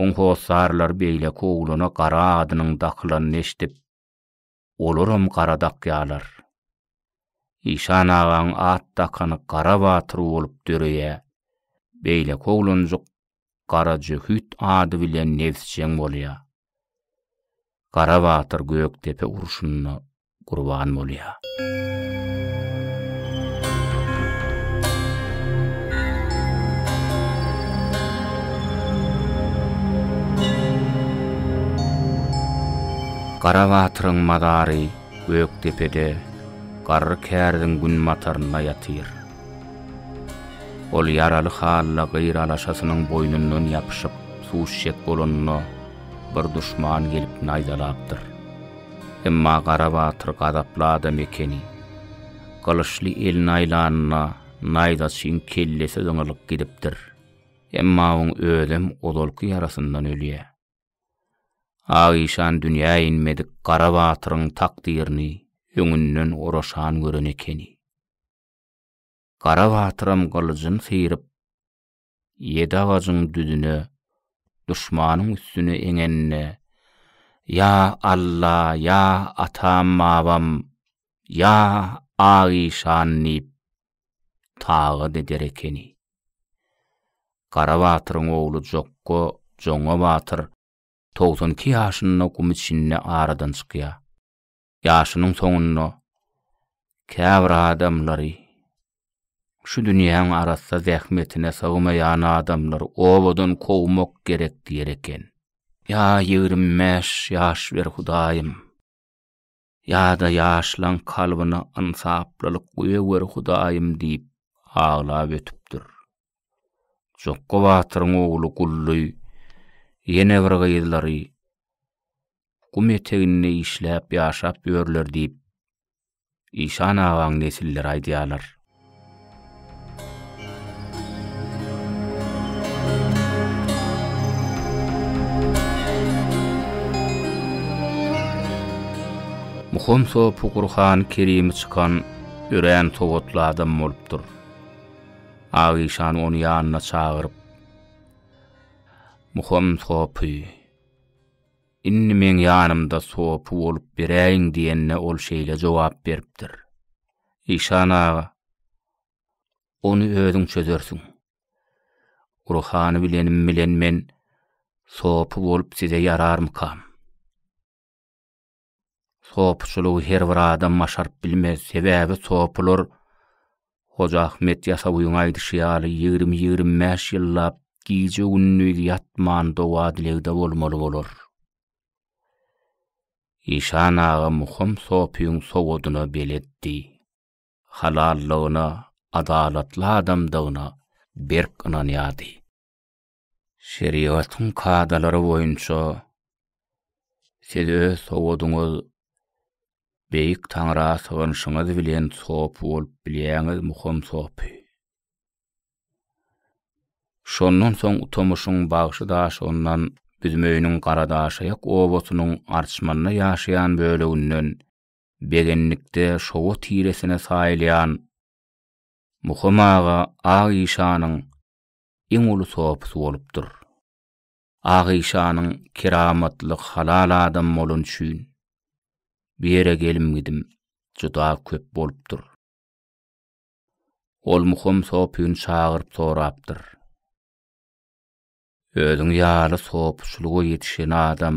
Oň hosarlar beýlek oglana gara adynyň daklanyny eşdip olaram gara dakýarlar. Ýşan agaň at dakany gara batyr bolup döreýär. Beýlek oglanjyk gara jühüt ady bilen nefsçeň bolýar. Gara batyr Göktepe urşunyna kurban bolýar. Gara batyryň madary Göktepede garry kärdiň gün mataryna ýatyr. Ol ýaraly halla gyralaşasynyň boýnundan ýapyşyp suwşek bolanyna bir düşman gelip naýdalapdyr. Emma gara batyr gadaplada mekeni. Galyşly el naýlanyna naýdaçyň kellesi zyňylyk gidipdir. Emma oň ödem odolky ýarasyndan ölýär. Aýşan dünýä inmedik gara batyryň takdirini öňünden oraşan gören ekeni. Gara batyrym galyjyn syrıp ýedi agagyň düdüne düşmanyň üstüne eňenne ya Allah, ya atam babam, ya Aýşan diýip tagy eder ekeni. Gara batyryň ogly Jokko Joňa batyr 92 ýaşyna gumyçinne aradan çykýar. Ýaşynyň soňunda käbir adamlary şu dünýäň arasynda zähmetine sağmaýan adamlar obadan kowmak gerek diýer eken. Ya 25 ýaş ber Hudaýym. Ya da ýaşlan kalbyna ansaplalyk goýa ber Hudaýym diýip ağlap ötüpdir. Jokka Batyryň ogly Gully ýene bir gyýdylary gum eteginde işläp ýaşap ýörler diýip İşan ağaň nesilleri aýdýarlar. Muhim sopu Qur'an Kerimi çıkan ören towatly adam bolupdyr. Ağişan onu ýanyna çağırıp, "Muhim sopu, inni men ýanymda sopu bolup beräýin" diýenne ol şeýle jogap beripdir. İşan ağa, "Onu özüň çözersiň. Qur'any bilenim bilen men sopu bolup size ýararmykam? Sopçuluğu her bir adam maşarp bilmez. Sebäbi sopular Hoca Ahmet Ýasawyň aýdyşýaly 20-25 ýyllap giýje günlü ýatman dowa dilegde bolmaly bolar." İşan ağa muhim sopyň sowadyna beletdi. Halallygyna, adalatly adamdygyna berk ynanýardy. Şeriatyň kadalary boýunça siz öz sowadyňyz beýik taňra sığınşyňyz bilen sopu bolup bilýäňiz muhim sopu. Şondan soň utamyşyň bagşy daş ondan büzmöýüniň garadaşaýak owasynyň arçmanyna ýaşaýan böleginden begenlikde şowa tiresine saýlayan muhim ağa Ağişanyň iň uly sopusy bolupdyr. Ağişanyň keramatly halal adam bolan üçin bir yere gelim juda köp bolupdyr. Ol muhim sopyny çağırıp sorapdyr. "Özüň ýaly sopçuluga ýetişen adam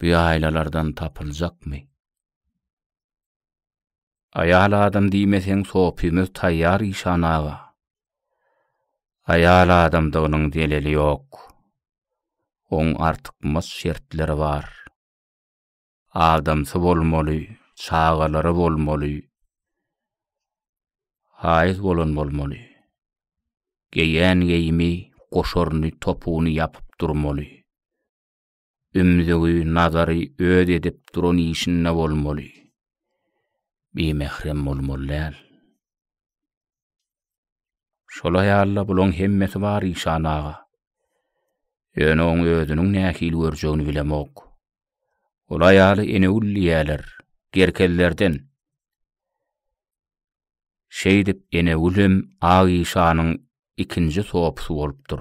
bu ýaýlalardan tapyljakmy?" "Aýal adam diýmeseň sopymyz taýýar İşan ağa. Aýal adamdygynyň delili ýok. Oň artykmaz şertleri bar. Adamsy bolmaly, çağalary bolmaly, haýyz bolan bolmaly. Geýän geýimi, goşorny, topuny ýapyp durmaly. Ümzügi, nazary öd edip duran işinde bolmaly. Bemehrem bolmaly." Şolay alla bulan hemmesi bar İşan ağa. Ýöne oň özüniň nähili görjegini bilemok. Ol aýaly ene ullýärler, gerkellerden. Şeýdip ene ulüm Ağişanyň ikinji sopusy bolupdyr.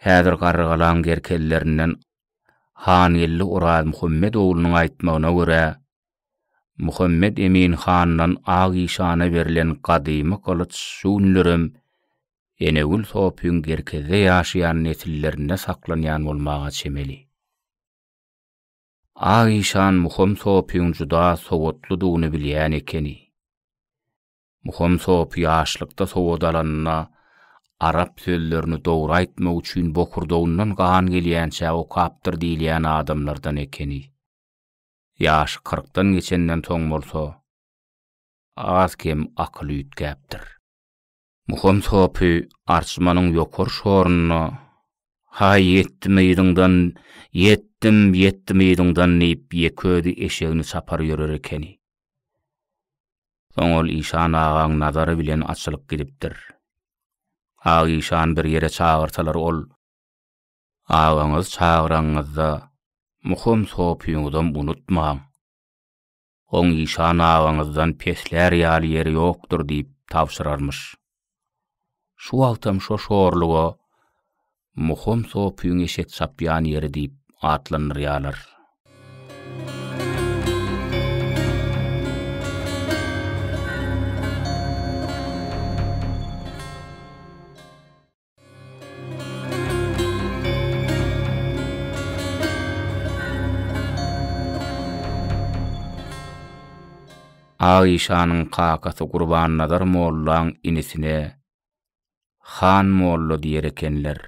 Häzir garrygalan gerkellerinden Han Elli Ural Muhammed oğlunyň aýtmagyna görä, Muhammed Emin Handan Ağişana berilen gadymy kılıç şunlarym ene ul sopyň gerkezde ýaşaýan nesillerinde saklanýan bolmaga çemeli. Ağişan muhim sopyň juda sowatlydygyny bilýän ekeni. Muhim sopy ýaşlykda sowadalanna arap sözlerini dogry aýtmak üçin bokurdagyndan gan gelýänçä okapdyr diýilýän adamlardan ekeni. Ýaş 40-dan geçenden soň bolsa az kem akyl ýitgäpdir. Muhim sopy arçmanyň ýokar şorunyna "Hay yetdim ýetdim" diýip ýeködi eşegini çapar ýörer ekeni. Soň ol İşan ağaň nazary bilen açylyp gidipdir. Ağişan bir yere çağırsalar ol, "Ağaňyz çağıraňyzda muhim sopyňyzdan unutmaň. Oň İşan ağaňyzdan pesler ýaly ýeri ýokdur" diýip tawşyrarmyş. Şu wagtam şo şorluga muhim sopyň eşek çapýan ýeri diýip atlanyrýarlar. Ağişanyň kakasy Gurban Nazar mollaň inisine Han mollo diýer ekenler.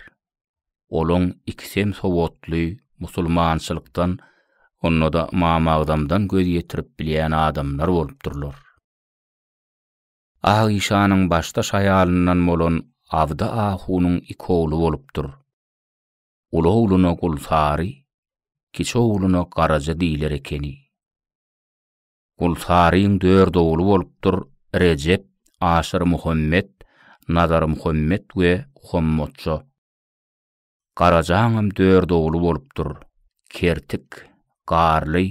Olaň ikisem sowatly musulmançylykdan, onda da mamagdamdan göz ýetirip bilýän adamlar bolupdyrlar. Agişanyň başda şaýalyndan bolan Abda Ahunyň iki ogly bolupdyr. Ulu oglyna Gulsary, kiçi oglyna Garaja diýiler ekeni. Gulsaryň 4 ogly bolupdyr: Recep, Aşyr Muhammed, Nazar Muhammed we Hommotço. Garajaňam 4 ogly bolupdyr: Kertik, Garly,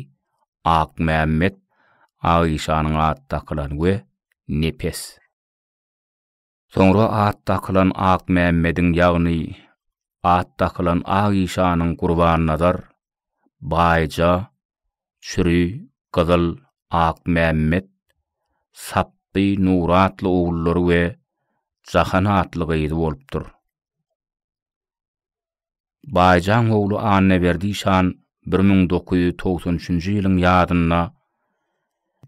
Akmämmet, Agişanyň atdakylan we Nepes. Soňra atdakylan Akmämmediň ýagny atdakylan Agişanyň Gurbannazar, Baýja, Çüri, Gyzyl, Akmämmet, Sapby, Nuratly ogullary we Jahan atly gyzy bolupdyr. Baýjaň ogly Anneberdi-şan 1993-nji ýylyň ýadyna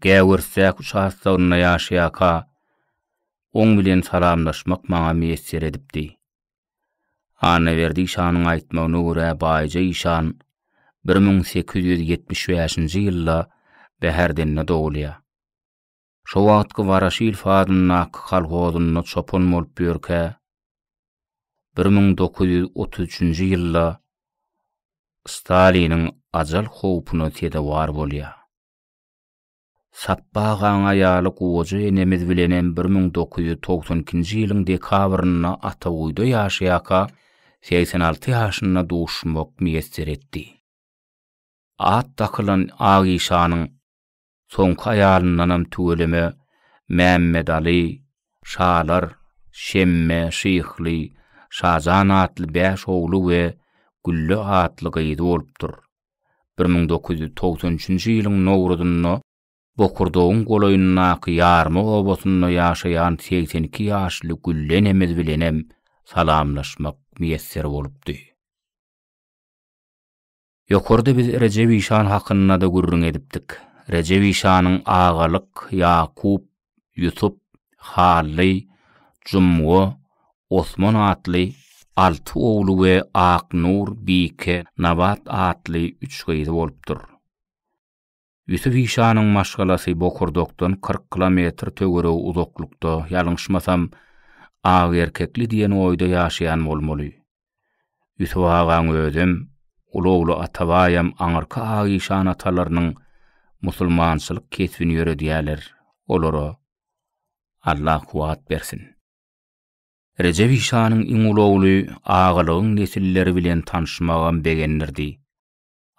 Gäwirsäk şahsawyna ýaşaýaka oň bilen salamlaşmak maňa meýesser edipdi. Anneberdi-şanyň aýtmagyna görä Baýja-şan 1875-nji ýylda Bäherdende dogulýar. Şo wagtky Waraşyl fadyna kolhozyna çopon bolup ýörkä 1933-nji ýylda Staliniň ajal howpuny tedawar bolýar. Sappagan aýaly goja enemiz bilenem 1992-nji ýylyň dekabryna Ataguýda ýaşaýaka 86 ýaşyna duşmak meýesser etdi. Atdakylan Agişanyň soňky aýalyndanam tügeleme Mämmed Ali, Şalar, Şemme, Şyhly, Şajan atly 5 ogly we Gülle atly gyzy bolupdyr. 1993-nji ýylyň nowruzyna Bokurdoğun goloyunna ýarmy obasyna ýaşaýan 82 ýaşly Gülle enemiz bilenem salamlaşmak meýesser bolupdy. Ýokarda biz Recep-i-şan hakynda da gurrun edipdik. Recep-i-şanyň agalyk Yakup, Yusuf, Hally, Jumwa, Osman atly 6 ogly we Aknur, Bike, Nabat atly 3 gyzy bolupdyr. Yusuf-i-şanyň maşgalasy Bokurdokdan 40 kilometr tögere uzaklykda, ýalňyşmasam Ag erkekli diýen oýda ýaşaýan bolmaly. Yusuf agaň özüm, ulu ogly Atabayam aňyrky Agişan atalarynyň musulmançylyk kesbini ýöredýärler. Olara Allah kuwat bersin. Recep-i-şanyň iň ulu ogly agalygyň nesilleri bilen tanışmagan begenlerdi.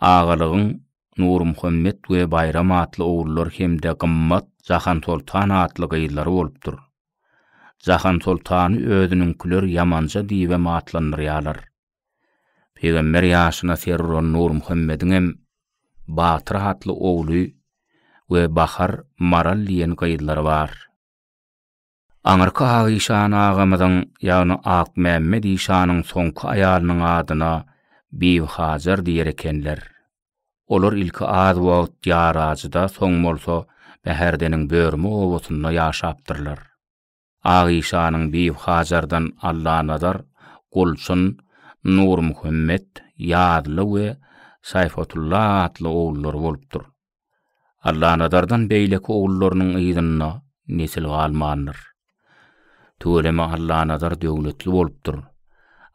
Agalygyň Nur Muhammed we Bayram atly ogullar hemde Gymmat, Jahan Sultan atly gyzlary bolupdyr. Jahan Sultany özüniňkiler Yamanja diýip atlandyrýarlar. Peýgamber ýaşyna serron Nur Muhammediň hem Batyr atly ogly we Bahar Maral diýen gyzlary bar. Aňyrky Agişan agamyzyň ýagny Akmämmedi-şanyň soňky aýalynyň adyna Biw Hajar diýer ekenler. Olar ilki az wagt ýarajyda soň bolsa Bäherdeniň börme obasyna ýaşapdyrlar. Agişanyň Biw Hajardan Allah nazar, Gulsun, Nur Muhammed, Ýadly we Sayfatullah atly ogullary bolupdyr. Allah nazardan beýleki ogullarynyň ýygyna nesil galmandyr. Töweleme Allah nazar döwletli bolupdyr.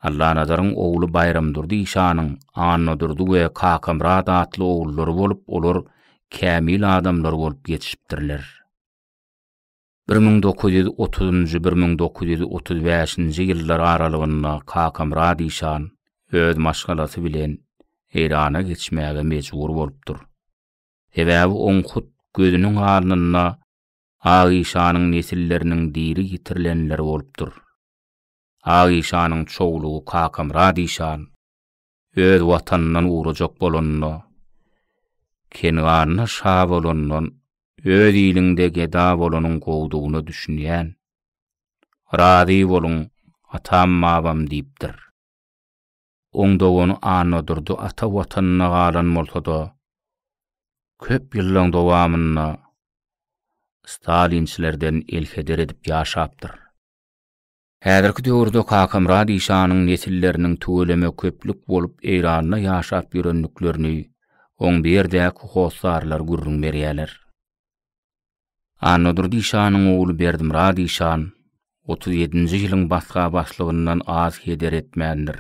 Allah nazaryň ogly Bayramdur-dy-şanyň annadyr we Kakamrad atly ogullary bolup, olar kämil adamlar bolup ýetişipdirler. 1930-1935-nji ýyllar aralygynda Kakamrad-y-şan öz maşgalasy bilen Irana geçmäge mejbur bolupdyr. Sebäbi oňhut gözüniň alnyna Agişanyň nesilleriniň diri ýitirilenleri bolupdyr. Agişanyň çoğulugy Kakamrad-y-şan öz watanynyň urajak bolanyna, kenwanyna şa bolandan öz ýylinde geda bolanyň gowdugyny düşünýän. Rady bolun, atam mabam diýipdir. Oňdogony anadyrdy ata watanyna galan bolsa-da, köp ýyllaň dowamyna Stalinçilerden elheder edip ýaşapdyr. Häzirki döwürde Kakamrad-y-şanyň nesilleriniň töweleme köplük bolup Eýranda ýaşap ýörenliklerini oň bir däki hosarlar gurrun berýärler. Anodur dişanyň ogly Berdimrad dişan 37-nji ýylyň basga başlygyndan az heder etmändir.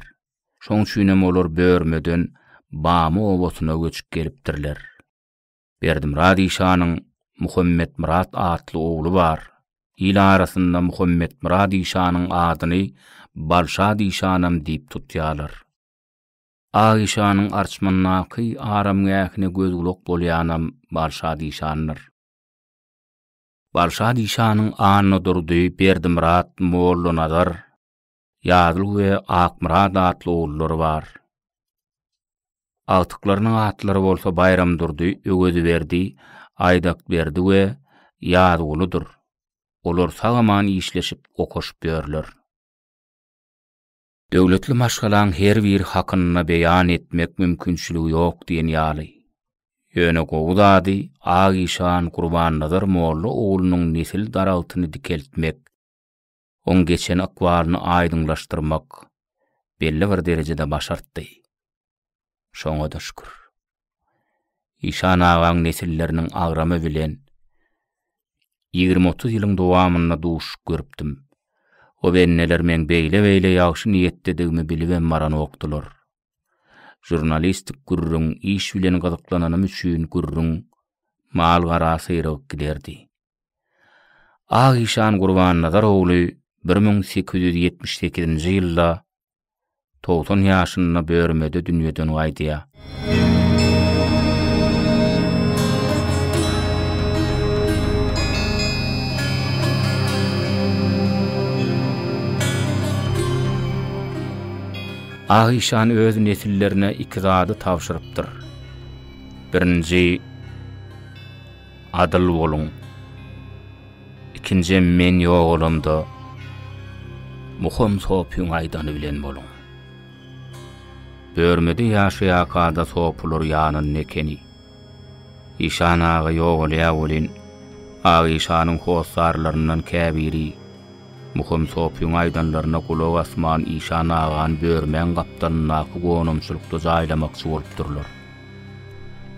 Şoň üçinem olar börmeden Bamy owasyna göçüp gelipdirler. Berdimrad dişanyň Muhammed Murat atly ogly bar. İl arasynda Muhammed Murat dişanyň adyny Balşa dişanam diýip tutýarlar. Aýşanyň arçmannaky aram gäkine gözgülok bolýanam Balşa dişandyr. Balşa dişanyň anyny durdy Berdimrad Molla Nazar, Ýadyl we Akmurad atly oglary bar. Altyklarynyň atlary bolsa Bayram durdy, Ögöziberdi, Aýdakberdi we Ýadyludyr. Olar sagaman işleşip okoşup ýörler. Döwletli maşgalaň her bir hakyna beýan etmek mümkinçiligi ýok diýen ýaly. Ýöne gowdady Aýşan Gurban Nazar Molla oglunyň nesil daraltyny dikeltmek, on geçen akwalyny aýdynlaşdyrmak belli bir derejede başartdy. Şoňa da şükür. İşan agaň nesilleriniň agramy bilen 20-30 ýylyň dowamyna duş görüpdim. O benneler men beýle ýagşy niýetdedigimi bilip maran okdular. Jurnalistik gurrun iş bilen gyzyklananym üçin gurrun mal garasy ýerek giderdi. Aýşan Gurban Nazar ogly 1878-nji ýylda 90 ýaşynda börmede dünýeden gaýdýa. Aýşan öz nesillerine iki zady tawşyrypdyr. Birinji adyl boluň. İkinji men ýoğulumda muhim sopyň aýdany bilen boluň. Börmede ýaşaýakada sopulur ýanyň nekeni. İşan aga ýoğulya bolin Aýşanyň hosarlaryndan käbiri muhim sopyň aýdanlaryna kulak asman İşan agan börmen gapdanyna gonumçylykda jaýlamakçy bolupdurlar.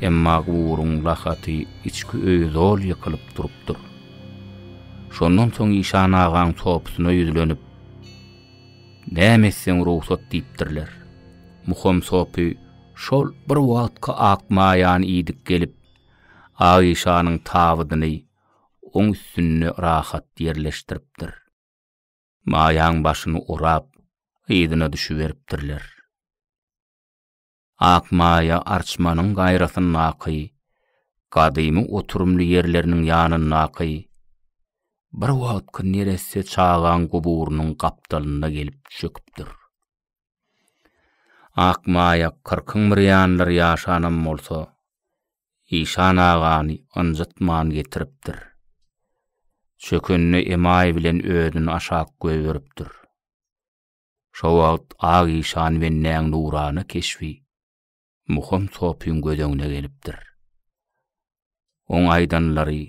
Emma gurun lahaty içki öýdol ýykylyp durupdyr. Şondan soň İşan agan sopysyna ýüzlenip "Nämeseň ruhsat" diýipdirler. Muhim sopy şol bir wagtka akmaýan iýdik gelip Aýşanyň tawydyny oň üstüne rahat ýerleşdiripdir. Maýaň başyny urap, ýydyna düşüberipdirler. Akmaýa arçmanyň gaýrasyny naky, gadymy oturumly ýerleriniň ýanyny naky, bir wagtky neresi çagan guburunyň gapdalyna gelip çöküpdir. Akmaýa 40 bir ýanlar ýaşanam bolsa, İşan agany anjatman getiripdir. Çökünni emay bilen ödünü aşak göýberipdir. Şo wagt Aýşan bennäň nurany keşfi muhim sopyň gödeňine gelipdir. Oň aýdanlary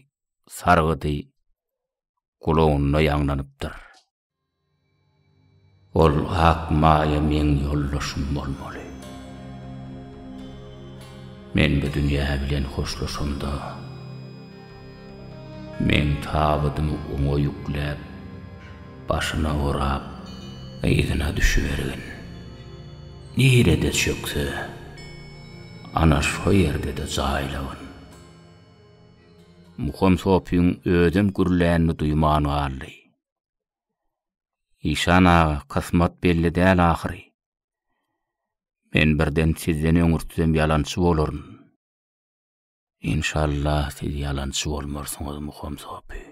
sargydy, kulagyna ýaňlanypdyr. Ol akmaýa men ýoldaşym bolmaly. Men bu dünýä bilen hoşlaşanda men tabydymy oňa ýükläp, başyna urap, ýygyna düşübergin. Nirede çökse, ana şo ýerde de jaýlagyn. Muhim sopyň ödüm gürlänini duýmany aldy. İşan aga kısmat belli däl ahyry. Men birden sizden öňürtsem ýalançy bolaryn. İnşallah siz ýalançy bolmarsyňyz muhim sopy.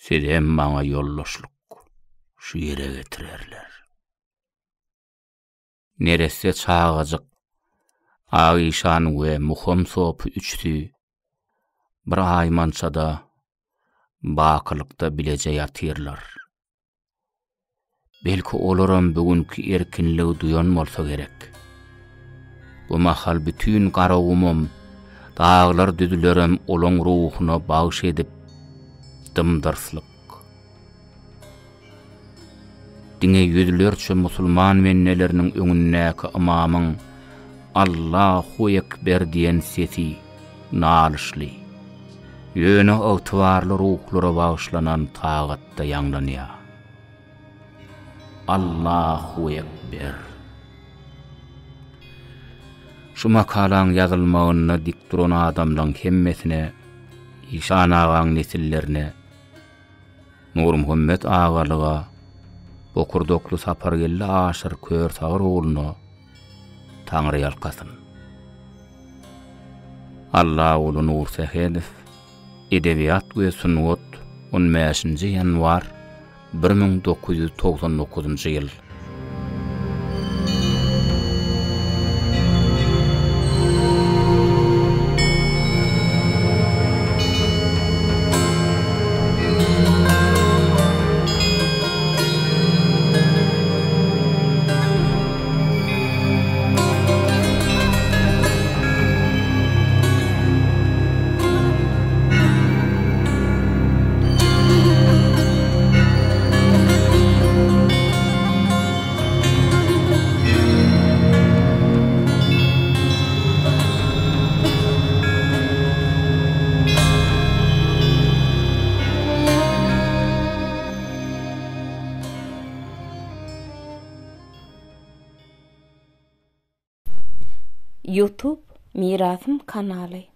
Siz hem maňa ýoldaşlyk şu ýere getirerler. Nerese çağajyk Aýşan we muhim sopy üçsi bir aýmançada bakylykda bileje ýatyrlar. Belki olaram bugünkü erkinligi duyan bolsa gerek. Bu mahal bütün garagumum, dağlar düdülerim olan ruhuna bağış edip dımdırslık. Dine yüzlerçe musulman mennelerinin öňündäki imamyň Allahu Ekber diyen sesi nalışly. Ýöne ygtybarly ruhlara bagyşlanan tagatda ýanglanýar. Allahu ekber. Şu makalan ýazylmagyna dik duran adamlaryň hemmesine, İşan ağaň nesillerine, Nur Muhammed ağalyga, Bokurdoklu Sapargelli aşyr kör sagır oğluna Taňry ýalkasyn. Allah ulu Nur Sehedif, Edebiýat we Sunwat 15-nji ýanwar 1999-njy ýyl. YouTube Mirasım kanaly.